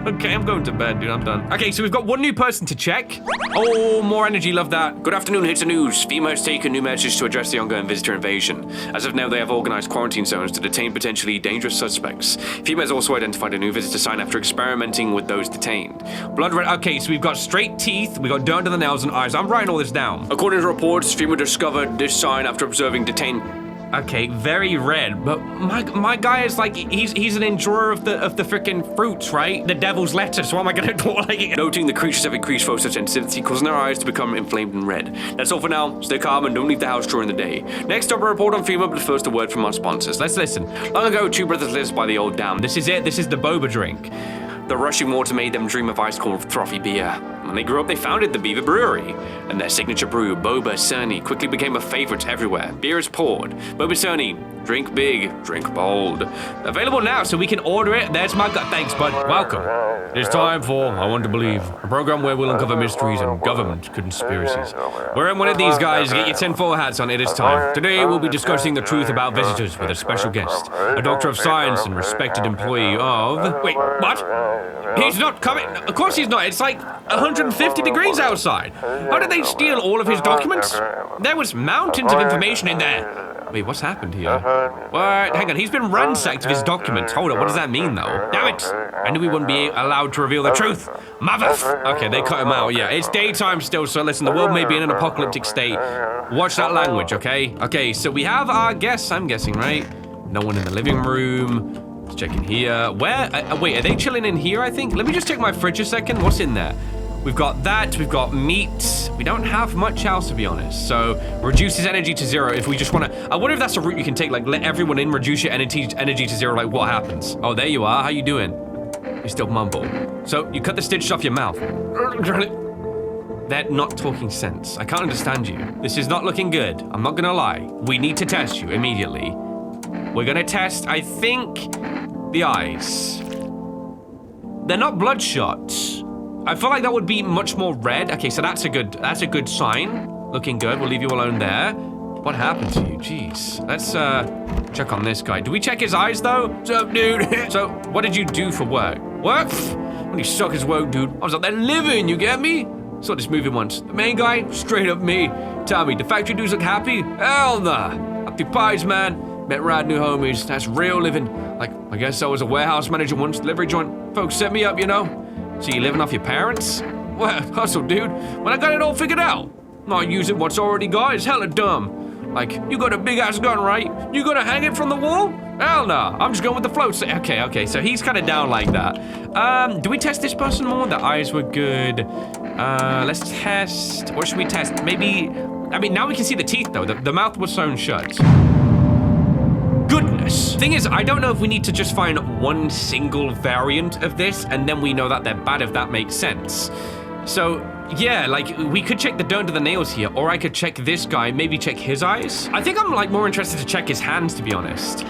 Okay, I'm going to bed, dude, I'm done. Okay, so we've got one new person to check. Oh, more energy, love that. Good afternoon, Hits the News. FEMA has taken new measures to address the ongoing visitor invasion. As of now, they have organized quarantine zones to detain potentially dangerous suspects. FEMA has also identified a new visitor sign after experimenting with those detained. Blood red, okay, so we've got straight teeth, we got dirt to the nails and eyes. I'm writing all this down. According to reports, FEMA discovered this sign after observing detained. Okay, very red, but my guy is like, he's an enjoyer of the freaking fruits, right? The devil's lettuce, what am I gonna do? Like, noting the creatures have increased photosensitivity, causing their eyes to become inflamed and red. That's all for now. Stay calm and don't leave the house during the day. Next up, a report on FEMA, but first a word from our sponsors. Let's listen. Long ago, two brothers lived by the old dam. This is it, this is the boba drink. The rushing water made them dream of ice-cold frothy beer. When they grew up, they founded the Beaver Brewery, and their signature brew, Boba Cerny, quickly became a favorite everywhere. Beer is poured. Boba Cerny, drink big, drink bold. Available now, so we can order it. There's my thanks, bud. Welcome. It's time for I Want to Believe, a program where we'll uncover mysteries and government conspiracies. We're in one of these, guys. Get your tinfoil hats on. It is time. Today, we'll be discussing the truth about visitors with a special guest, a doctor of science and respected employee of... Wait, what? He's not coming. Of course he's not. It's like 150 degrees outside. How did they steal all of his documents? There was mountains of information in there. Wait, what's happened here? What? Hang on, he's been ransacked of his documents. Hold on, what does that mean, though? Damn it! I knew we wouldn't be allowed to reveal the truth. Mother... Okay, they cut him out, yeah. It's daytime still, so listen, the world may be in an apocalyptic state. Watch that language, okay? Okay, so we have our guests, I'm guessing, right? No one in the living room. Let's check in here. Where? Wait, are they chilling in here, I think? Let me just check my fridge a second. What's in there? We've got that, we've got meat. We don't have much else, to be honest. So, reduces energy to 0 if we just want to... I wonder if that's a route you can take, like, let everyone in, reduce your energy to 0, like, what happens? Oh, there you are. How you doing? You still mumble. So, you cut the stitches off your mouth. They're not talking sense. I can't understand you. This is not looking good. I'm not gonna lie. We need to test you immediately. We're gonna test, I think, the eyes. They're not bloodshot. I feel like that would be much more red. Okay, so that's a good sign. Looking good. We'll leave you alone there. What happened to you? Jeez. Let's check on this guy. Do we check his eyes though? What's up, dude? So, what did you do for work? Work? When you suck his work, dude. I was out there living, you get me? Saw this movie once. The main guy, straight up me. Tell me, the factory dudes look happy? Hell nah. Happy pies, man. Met rad new homies. That's real living. Like, I guess I was a warehouse manager once, delivery joint. Folks set me up, you know? So you living off your parents? Well, hustle, dude. When I got it all figured out. Not using what's already got is hella dumb. Like, you got a big-ass gun, right? You gonna hang it from the wall? Hell nah. I'm just going with the flow. So, okay. So he's kind of down like that. Do we test this person more? The eyes were good. Let's test... What should we test? Maybe... I mean, now we can see the teeth, though. The mouth was sewn shut. Goodness. Thing is, I don't know if we need to just find one single variant of this, and then we know that they're bad, if that makes sense. So, yeah, like, we could check the dirt under the nails here, or I could check this guy, maybe check his eyes. I think I'm, like, more interested to check his hands, to be honest.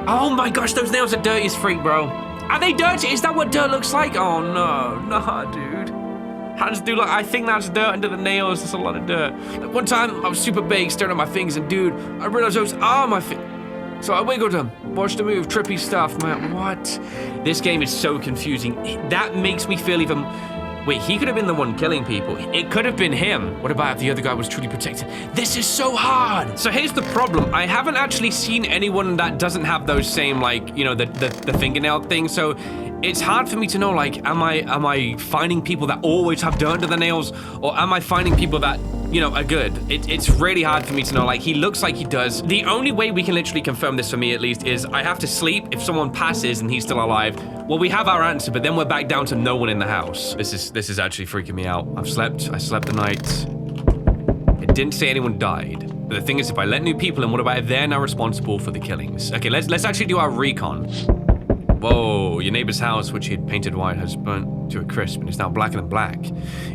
Oh my gosh, those nails are dirty as freak, bro. Are they dirty? Is that what dirt looks like? Oh, no. Nah, dude. Hands do look, I think that's dirt under the nails. That's a lot of dirt. Like, one time, I was super baked, staring at my fingers, and dude, I realized those are my fingers. So I wiggled them, watched the move, trippy stuff, man, what? This game is so confusing. That makes me feel even... Wait, he could have been the one killing people. It could have been him. What about if the other guy was truly protected? This is so hard. So here's the problem. I haven't actually seen anyone that doesn't have those same, like, you know, the fingernail thing. So it's hard for me to know, like, am I finding people that always have dirt under the nails, or am I finding people that, you know, are good? It's really hard for me to know. Like, he looks like he does. The only way we can literally confirm this, for me at least, is I have to sleep. If someone passes and he's still alive, well, we have our answer, but then we're back down to no one in the house. This is actually freaking me out. I slept the night. It didn't say anyone died. But the thing is, if I let new people in, what about if they're now responsible for the killings? Okay, let's actually do our recon. Whoa, your neighbor's house, which he had painted white, has burnt to a crisp and is now blacker than black.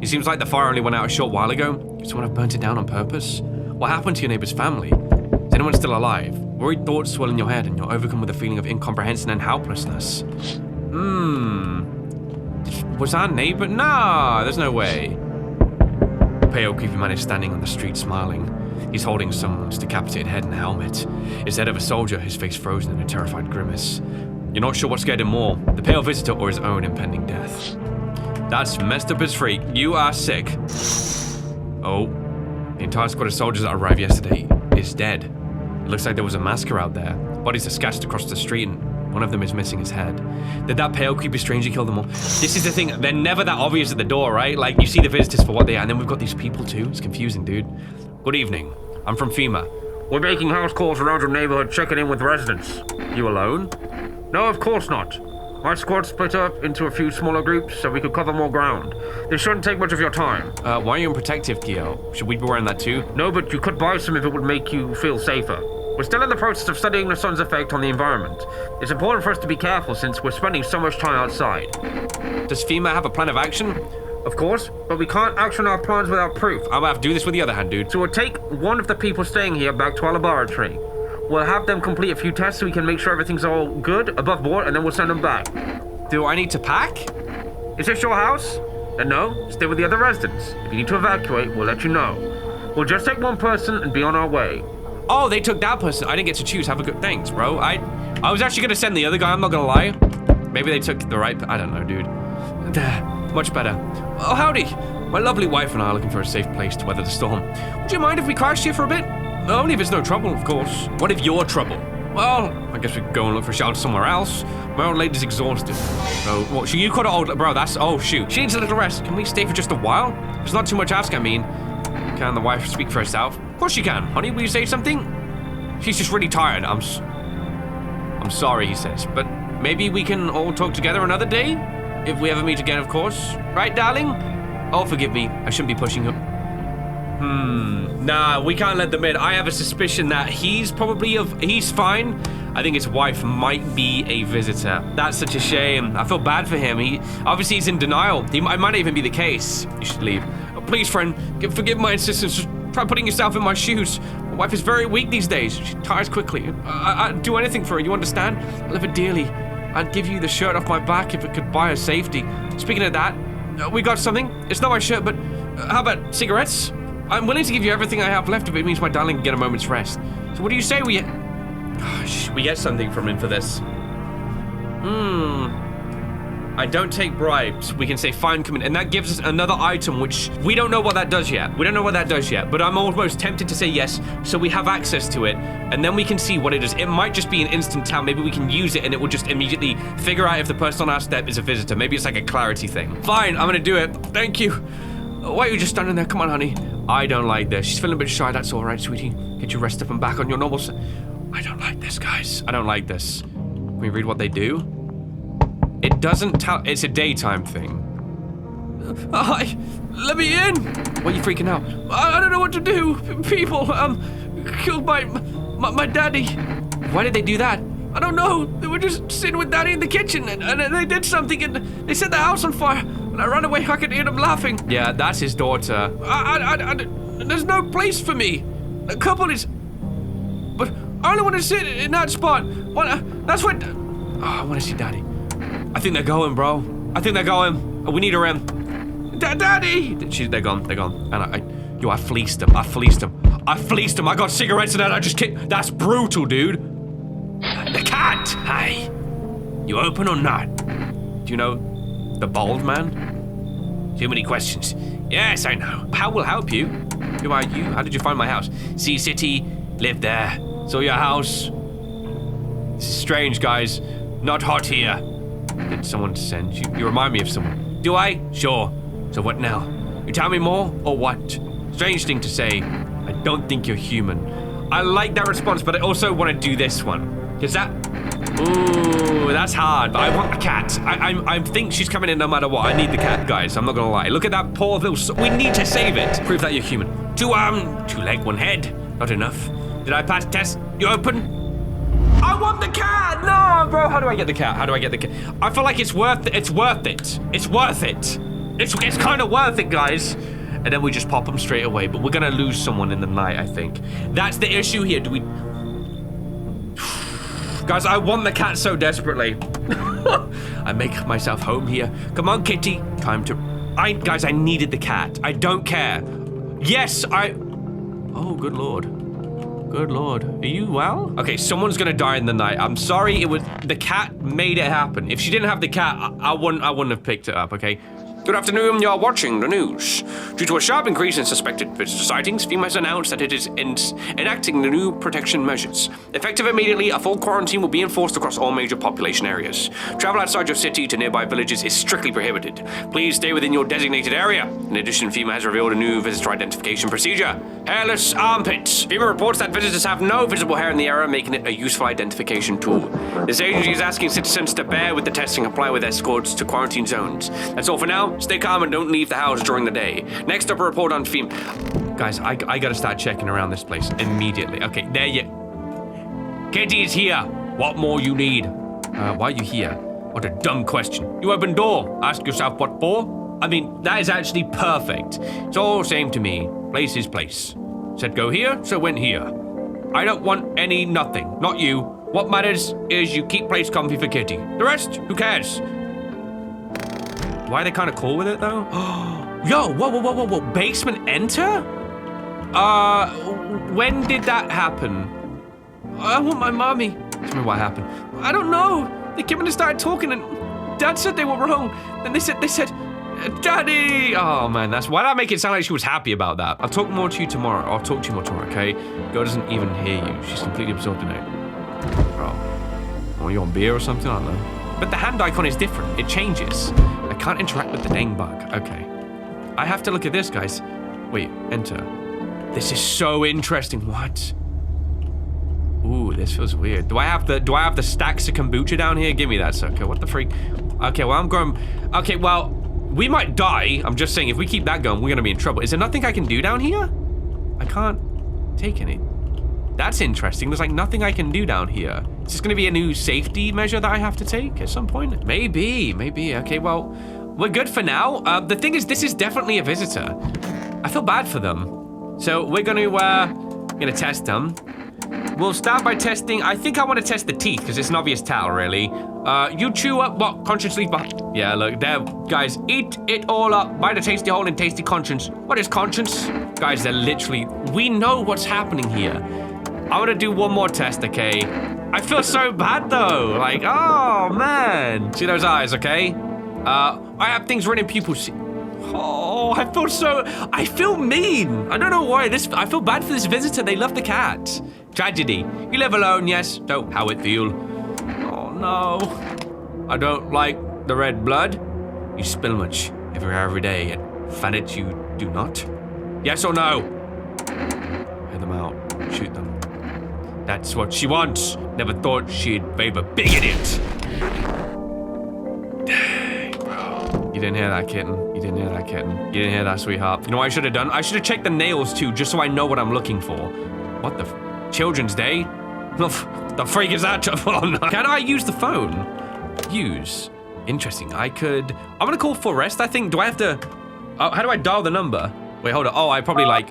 It seems like the fire only went out a short while ago. Could someone have burnt it down on purpose? What happened to your neighbor's family? Is anyone still alive? Worried thoughts swirl in your head and you're overcome with a feeling of incomprehension and helplessness. Was our neighbor? Nah, there's no way. A pale, creepy man is standing on the street smiling. He's holding someone's decapitated head and helmet. It's the head of a soldier, his face frozen in a terrified grimace. You're not sure what scared him more, the pale visitor or his own impending death. That's messed up as freak. You are sick. Oh, the entire squad of soldiers that arrived yesterday is dead. It looks like there was a massacre out there. Bodies are scattered across the street and one of them is missing his head. Did that pale, creepy stranger kill them all? This is the thing, they're never that obvious at the door, right? Like, you see the visitors for what they are, and then we've got these people too. It's confusing, dude. Good evening. I'm from FEMA. We're making house calls around your neighborhood, checking in with residents. You alone? No, of course not. My squad split up into a few smaller groups so we could cover more ground. This shouldn't take much of your time. Why are you in protective gear? Should we be wearing that too? No, but you could buy some if it would make you feel safer. We're still in the process of studying the sun's effect on the environment. It's important for us to be careful since we're spending so much time outside. Does FEMA have a plan of action? Of course, but we can't action our plans without proof. I'm gonna have to do this with the other hand, dude. So we'll take one of the people staying here back to our laboratory. We'll have them complete a few tests so we can make sure everything's all good, above board, and then we'll send them back. Do I need to pack? Is this your house? Then no, stay with the other residents. If you need to evacuate, we'll let you know. We'll just take one person and be on our way. Oh, they took that person. I didn't get to choose. Have a good... Thanks, bro. I was actually gonna send the other guy, I'm not gonna lie. Maybe they took the right... I don't know, dude. There. Much better. Oh, howdy. My lovely wife and I are looking for a safe place to weather the storm. Would you mind if we crashed here for a bit? Only if it's no trouble, of course. What if you're trouble? Well, I guess we could go and look for shelter somewhere else. My old lady's exhausted. Oh, what? So you caught an old... Bro, that's... Oh, shoot. She needs a little rest. Can we stay for just a while? It's not too much ask, I mean. Can the wife speak for herself? Of course she can. Honey, will you say something? She's just really tired. I'm sorry, he says. But maybe we can all talk together another day? If we ever meet again, of course. Right, darling? Oh, forgive me. I shouldn't be pushing him. Nah, we can't let them in. I have a suspicion that he's fine. I think his wife might be a visitor. That's such a shame. I feel bad for him. Obviously he's in denial. It might not even be the case. You should leave. Oh, please, friend, forgive my insistence. Just try putting yourself in my shoes. My wife is very weak these days. She tires quickly. I'd do anything for her, you understand? I love her dearly. I'd give you the shirt off my back if it could buy her safety. Speaking of that, we got something. It's not my shirt, but how about cigarettes? I'm willing to give you everything I have left if it means my darling can get a moment's rest. So what do you say we get something from him for this? I don't take bribes. We can say fine, come in. And that gives us another item, which we don't know what that does yet. But I'm almost tempted to say yes, so we have access to it. And then we can see what it is. It might just be an instant tell. Maybe we can use it and it will just immediately figure out if the person on our step is a visitor. Maybe it's like a clarity thing. Fine, I'm gonna do it. Thank you. Why are you just standing there? Come on, honey. I don't like this. She's feeling a bit shy. That's all right, sweetie. Get you rest up and back on your normal I don't like this, guys. I don't like this. Can we read what they do? It doesn't tell... It's a daytime thing. Hi. Let me in. Why are you freaking out? I don't know what to do. People, killed my daddy. Why did they do that? I don't know. They were just sitting with daddy in the kitchen and they did something and they set the house on fire. And I ran away. I could hear them laughing. Yeah, that's his daughter. There's no place for me. The couple is... But I only want to sit in that spot. That's what... Oh, I want to see daddy. I think they're going, bro. I think they're going. Oh, we need her in. Daddy! They're gone. And I fleeced them. I fleeced them. I got cigarettes and then I just kicked. That's brutal, dude. The cat! Hey. You open or not? Do you know the bald man? Too many questions. Yes, I know. How will help you? Who are you? How did you find my house? Sea City. Live there. So your house. This is strange, guys. Not hot here. Did someone send you? You remind me of someone. Do I? Sure. So what now? You tell me more, or what? Strange thing to say. I don't think you're human. I like that response, but I also want to do this one. Is that... Ooh, that's hard, but I want the cat. I think she's coming in no matter what. I need the cat, guys. I'm not gonna lie. Look at that poor little... We need to save it. Prove that you're human. Two leg, one head. Not enough. Did I pass the test? You open? I want the cat! No, bro. How do I get the cat? I feel like it's worth it. It's worth it. It's kind of worth it, guys. And then we just pop them straight away. But we're gonna lose someone in the night, I think. That's the issue here. Do we... Guys, I want the cat so desperately. I make myself home here. Come on, kitty. Time to... Guys, I needed the cat. I don't care. Yes, Oh, good lord. Good lord. Are you well? Okay, someone's gonna die in the night. I'm sorry, the cat made it happen. If she didn't have the cat, I wouldn't have picked it up, okay? Good afternoon, you're watching the news. Due to a sharp increase in suspected visitor sightings, FEMA has announced that it is enacting the new protection measures. Effective immediately, a full quarantine will be enforced across all major population areas. Travel outside your city to nearby villages is strictly prohibited. Please stay within your designated area. In addition, FEMA has revealed a new visitor identification procedure. Hairless armpits. FEMA reports that visitors have no visible hair in the area, making it a useful identification tool. This agency is asking citizens to bear with the testing and apply with escorts to quarantine zones. That's all for now. Stay calm and don't leave the house during the day. Next up, a report on FEMA. Guys, I gotta start checking around this place immediately. Okay, there you... Kitty is here. What more you need? Why are you here? What a dumb question. You open door. Ask yourself what for? I mean, that is actually perfect. It's all the same to me. Place is place. Said go here, so went here. I don't want any nothing. Not you. What matters is you keep place comfy for Kitty. The rest, who cares? Why are they kind of cool with it, though? Yo, whoa. Basement enter? When did that happen? I want my mommy. Tell me what happened. I don't know. They came in and started talking, and Dad said they were wrong. Then they said, Daddy! Oh man, why did I make it sound like she was happy about that? I'll talk more to you tomorrow. I'll talk to you more tomorrow, okay? Girl doesn't even hear you. She's completely absorbed in it. Oh, you on beer or something? I don't know. But the hand icon is different. It changes. I can't interact with the dang bug. Okay. I have to look at this, guys. Wait, enter. This is so interesting. What? Ooh, this feels weird. Do I have the stacks of kombucha down here? Give me that sucker. What the freak? Okay, well, I'm going... Okay, well, we might die. I'm just saying, if we keep that going, we're gonna be in trouble. Is there nothing I can do down here? I can't take any. That's interesting. There's like nothing I can do down here. Is this gonna be a new safety measure that I have to take at some point? Maybe. Okay, well, we're good for now. The thing is, this is definitely a visitor. I feel bad for them. So we're gonna test them. We'll start by testing. I think I want to test the teeth because it's an obvious tell, really. You chew up what conscience leaves behind. Yeah, look, there, guys, eat it all up. Bite a tasty hole in tasty conscience. What is conscience? Guys, they're literally, we know what's happening here. I want to do one more test, okay? I feel so bad though. Like, oh man. See those eyes, okay? I have things written in pupils. Oh, I feel mean. I don't know why. I feel bad for this visitor. They love the cat. Tragedy. You live alone, yes? So how it feel? Oh no. I don't like the red blood. You spill much every day, and fan it you do not. Yes or no? Head them out. Shoot them. That's what she wants. Never thought she'd favor bigoted. You didn't hear that, kitten. You didn't hear that, kitten. You didn't hear that, sweetheart. You know what I should have done? I should have checked the nails, too, just so I know what I'm looking for. What the Children's Day? The freak is that? Oh, no. Can I use the phone? Use. Interesting. I'm gonna call Forrest, I think. Do I have to... Oh, how do I dial the number? Wait, hold on. Oh, I probably like...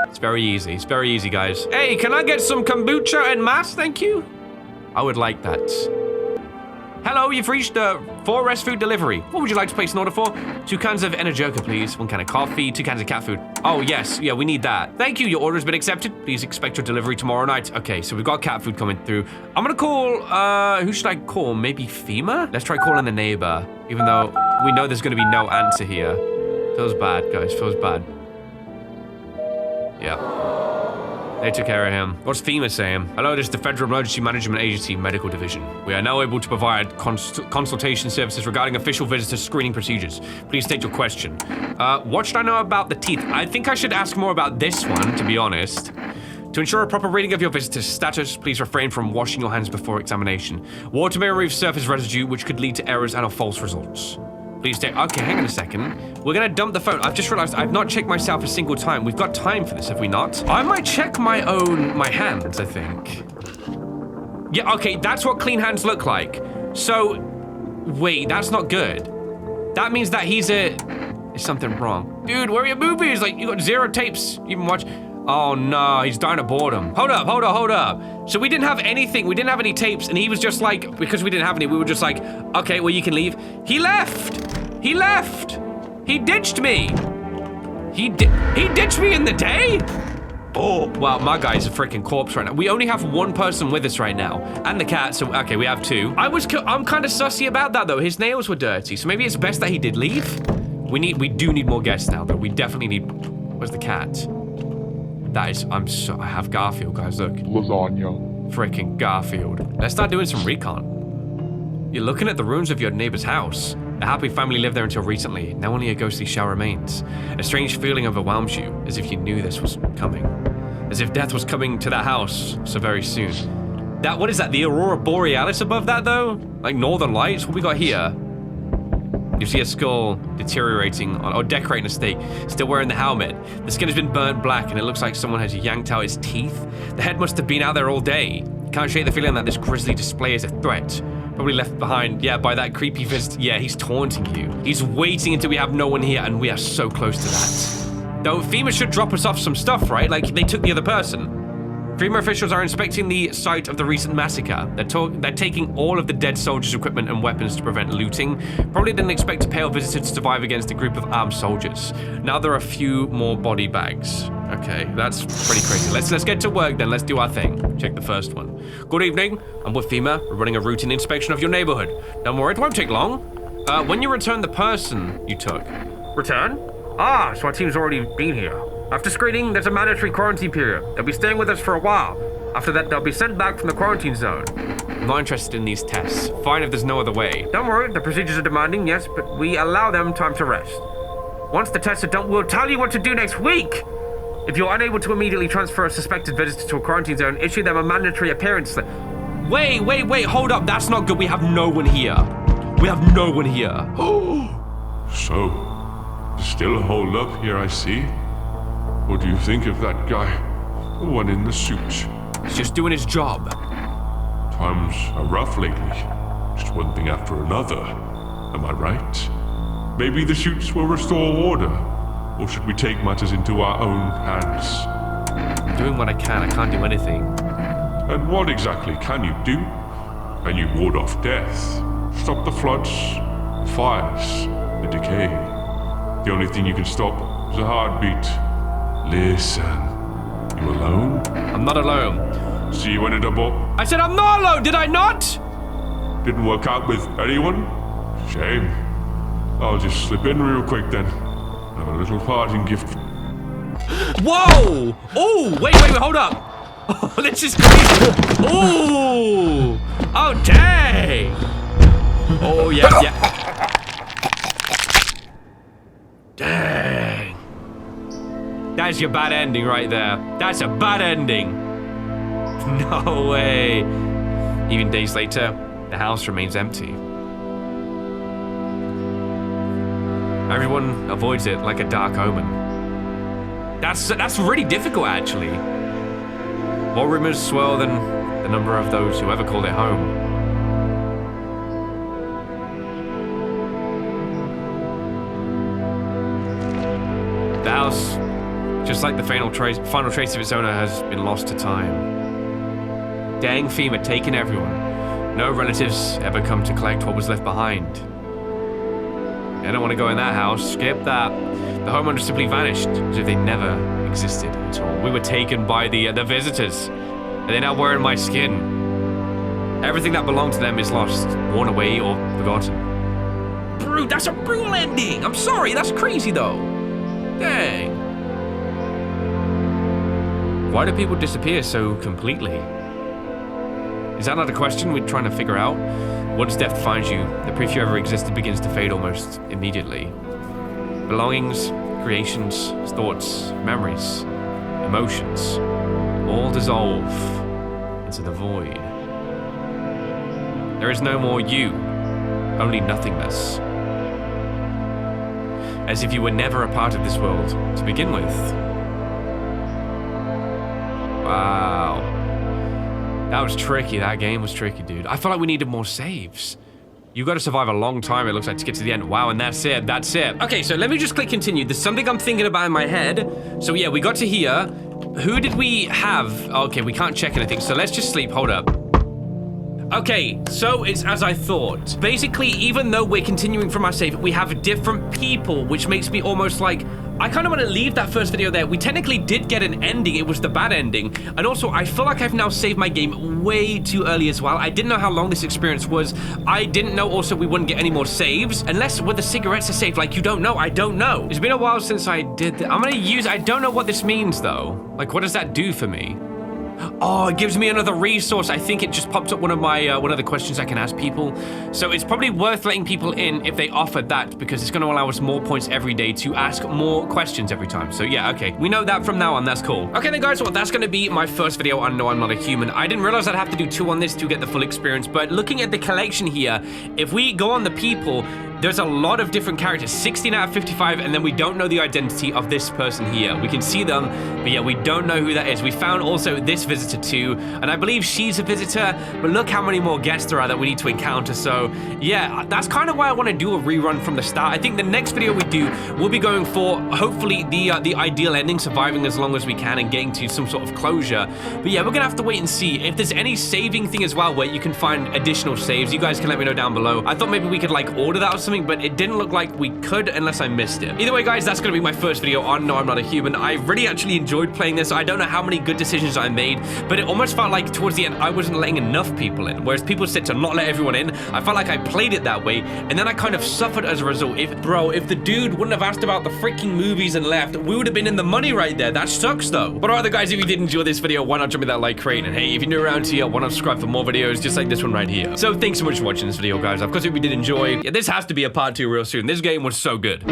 It's very easy. It's very easy, guys. Hey, can I get some kombucha en masse? Thank you. I would like that. Hello, you've reached the Forrest Food Delivery. What would you like to place an order for? 2 cans of Energica, please. 1 can of coffee, 2 cans of cat food. Oh, yes. Yeah, we need that. Thank you. Your order has been accepted. Please expect your delivery tomorrow night. Okay, so we've got cat food coming through. I'm gonna call, who should I call? Maybe FEMA? Let's try calling the neighbor, even though we know there's gonna be no answer here. Feels bad, guys. Feels bad. Yeah. They took care of him. What's FEMA saying? Hello, this is the Federal Emergency Management Agency Medical Division. We are now able to provide consultation services regarding official visitor screening procedures. Please state your question. What should I know about the teeth? I think I should ask more about this one, to be honest. To ensure a proper reading of your visitor's status, please refrain from washing your hands before examination. Water may remove surface residue, which could lead to errors and/or false results. Please take. Okay, hang on a second. We're gonna dump the phone. I've just realized I've not checked myself a single time. We've got time for this, have we not? I might check my hands, I think. Yeah, okay, that's what clean hands look like. So, wait, that's not good. That means that is something wrong. Dude, where are your movies? Like, you got 0 tapes. You even watch. Oh no, he's dying of boredom. Hold up. So we didn't have anything, we didn't have any tapes, and he was just like, because we didn't have any, we were just like, okay, well you can leave. He left! He ditched me! He ditched me in the day? Oh, wow, my guy's a freaking corpse right now. We only have 1 person with us right now, and the cat, so okay, we have 2. I'm kind of sussy about that though, his nails were dirty, so maybe it's best that he did leave. We do need more guests now though, we definitely need, where's the cat? I have Garfield, guys, look. Lasagna. Freaking Garfield. Let's start doing some recon. You're looking at the ruins of your neighbor's house. A happy family lived there until recently. Now only a ghostly shell remains. A strange feeling overwhelms you, as if you knew this was coming. As if death was coming to that house so very soon. What is that, the Aurora Borealis above that, though? Like Northern Lights? What we got here? You see a skull deteriorating or decorating a stake, still wearing the helmet. The skin has been burnt black and it looks like someone has yanked out its teeth. The head must have been out there all day. Can't shake the feeling that this grisly display is a threat. Probably left behind, yeah, by that creepy visitor. Yeah, he's taunting you. He's waiting until we have no one here, and we are so close to that. Though FEMA should drop us off some stuff, right? Like, they took the other person. FEMA officials are inspecting the site of the recent massacre. They're taking all of the dead soldiers' equipment and weapons to prevent looting. Probably didn't expect a pale visitor to survive against a group of armed soldiers. Now there are a few more body bags. Okay, that's pretty crazy. Let's get to work then. Let's do our thing. Check the first one. Good evening. I'm with FEMA. We're running a routine inspection of your neighborhood. Don't worry, it won't take long. When you return the person you took. Return? Ah, so our team's already been here. After screening, there's a mandatory quarantine period. They'll be staying with us for a while. After that, they'll be sent back from the quarantine zone. I'm not interested in these tests. Fine if there's no other way. Don't worry, the procedures are demanding, yes, but we allow them time to rest. Once the tests are done, we'll tell you what to do next week. If you're unable to immediately transfer a suspected visitor to a quarantine zone, issue them a mandatory appearance slip. Wait, hold up. That's not good. We have no one here. We have no one here. So, there's still a hold up here, I see. What do you think of that guy? The one in the suit. He's just doing his job. Times are rough lately. Just one thing after another. Am I right? Maybe the suits will restore order. Or should we take matters into our own hands? I'm doing what I can. I can't do anything. And what exactly can you do? Can you ward off death? Stop the floods, the fires, the decay? The only thing you can stop is a heartbeat. Listen. You alone? I'm not alone. See you in a double. I said I'm not alone, did I not? Didn't work out with anyone? Shame. I'll just slip in real quick then. Have a little parting gift. Whoa! Oh, wait, hold up. Oh, this is crazy. Oh! Oh, dang! Oh, yeah. Dang. That's your bad ending right there. That's a bad ending. No way. Even days later, the house remains empty. Everyone avoids it like a dark omen. That's really difficult, actually. More rumors swirl than the number of those who ever called it home. The house, just like the final trace of its owner, has been lost to time. Dang FEMA taking everyone. No relatives ever come to collect what was left behind. I don't want to go in that house. Skip that. The homeowner simply vanished, as if they never existed at all. We were taken by the visitors, and they're now wearing my skin. Everything that belonged to them is lost, worn away, or forgotten. That's a brutal ending. I'm sorry, that's crazy though. Dang. Why do people disappear so completely? Is that not a question we're trying to figure out? Once death finds you, the proof you ever existed begins to fade almost immediately. Belongings, creations, thoughts, memories, emotions, all dissolve into the void. There is no more you, only nothingness. As if you were never a part of this world to begin with. Wow. That was tricky. That game was tricky, dude. I felt like we needed more saves. You got to survive a long time, it looks like, to get to the end. Wow, and that's it. That's it. Okay, so let me just click continue. There's something I'm thinking about in my head. So yeah, we got to here. Who did we have? Okay, we can't check anything. So let's just sleep. Hold up. Okay, so it's as I thought. Basically, even though we're continuing from our save, we have different people, which makes me almost like, I kind of want to leave that first video there. We technically did get an ending. It was the bad ending. And also, I feel like I've now saved my game way too early as well. I didn't know how long this experience was. I didn't know also we wouldn't get any more saves. Unless with the cigarettes are saved. Like, you don't know. I don't know. It's been a while since I did that. I'm going to use, I don't know what this means though. Like, what does that do for me? Oh, it gives me another resource. I think it just popped up one of the questions I can ask people. So it's probably worth letting people in if they offer that, because it's going to allow us more points every day to ask more questions every time. So yeah, okay. We know that from now on. That's cool. Okay then, guys, well, that's going to be my first video on No, I'm Not a Human. I didn't realize I'd have to do 2 on this to get the full experience, but looking at the collection here, if we go on the people, there's a lot of different characters, 16 out of 55, and then we don't know the identity of this person here. We can see them, but yeah, we don't know who that is. We found also this visitor visitor too, and I believe she's a visitor, but look how many more guests there are that we need to encounter. So yeah, that's kind of why I want to do a rerun from the start. I think the next video we do, we'll be going for hopefully the ideal ending, surviving as long as we can and getting to some sort of closure. But yeah, we're gonna have to wait and see if there's any saving thing as well where you can find additional saves. You guys can let me know down below. I thought maybe we could like order that or something, but it didn't look like we could unless I missed it. Either way, guys, that's gonna be my first video on No, I'm Not a Human. I really actually enjoyed playing this. I don't know how many good decisions I made, but it almost felt like towards the end I wasn't letting enough people in, whereas people said to not let everyone in. I felt like I played it that way, and then I kind of suffered as a result. If the dude wouldn't have asked about the freaking movies and left, we would have been in the money right there. That sucks though. But alright guys, if you did enjoy this video, why not drop me that like crate, and hey, if you're new around here, why not subscribe for more videos just like this one right here. So thanks so much for watching this video, guys. Of course, if you did enjoy, yeah, this has to be a part 2 real soon. This game was so good.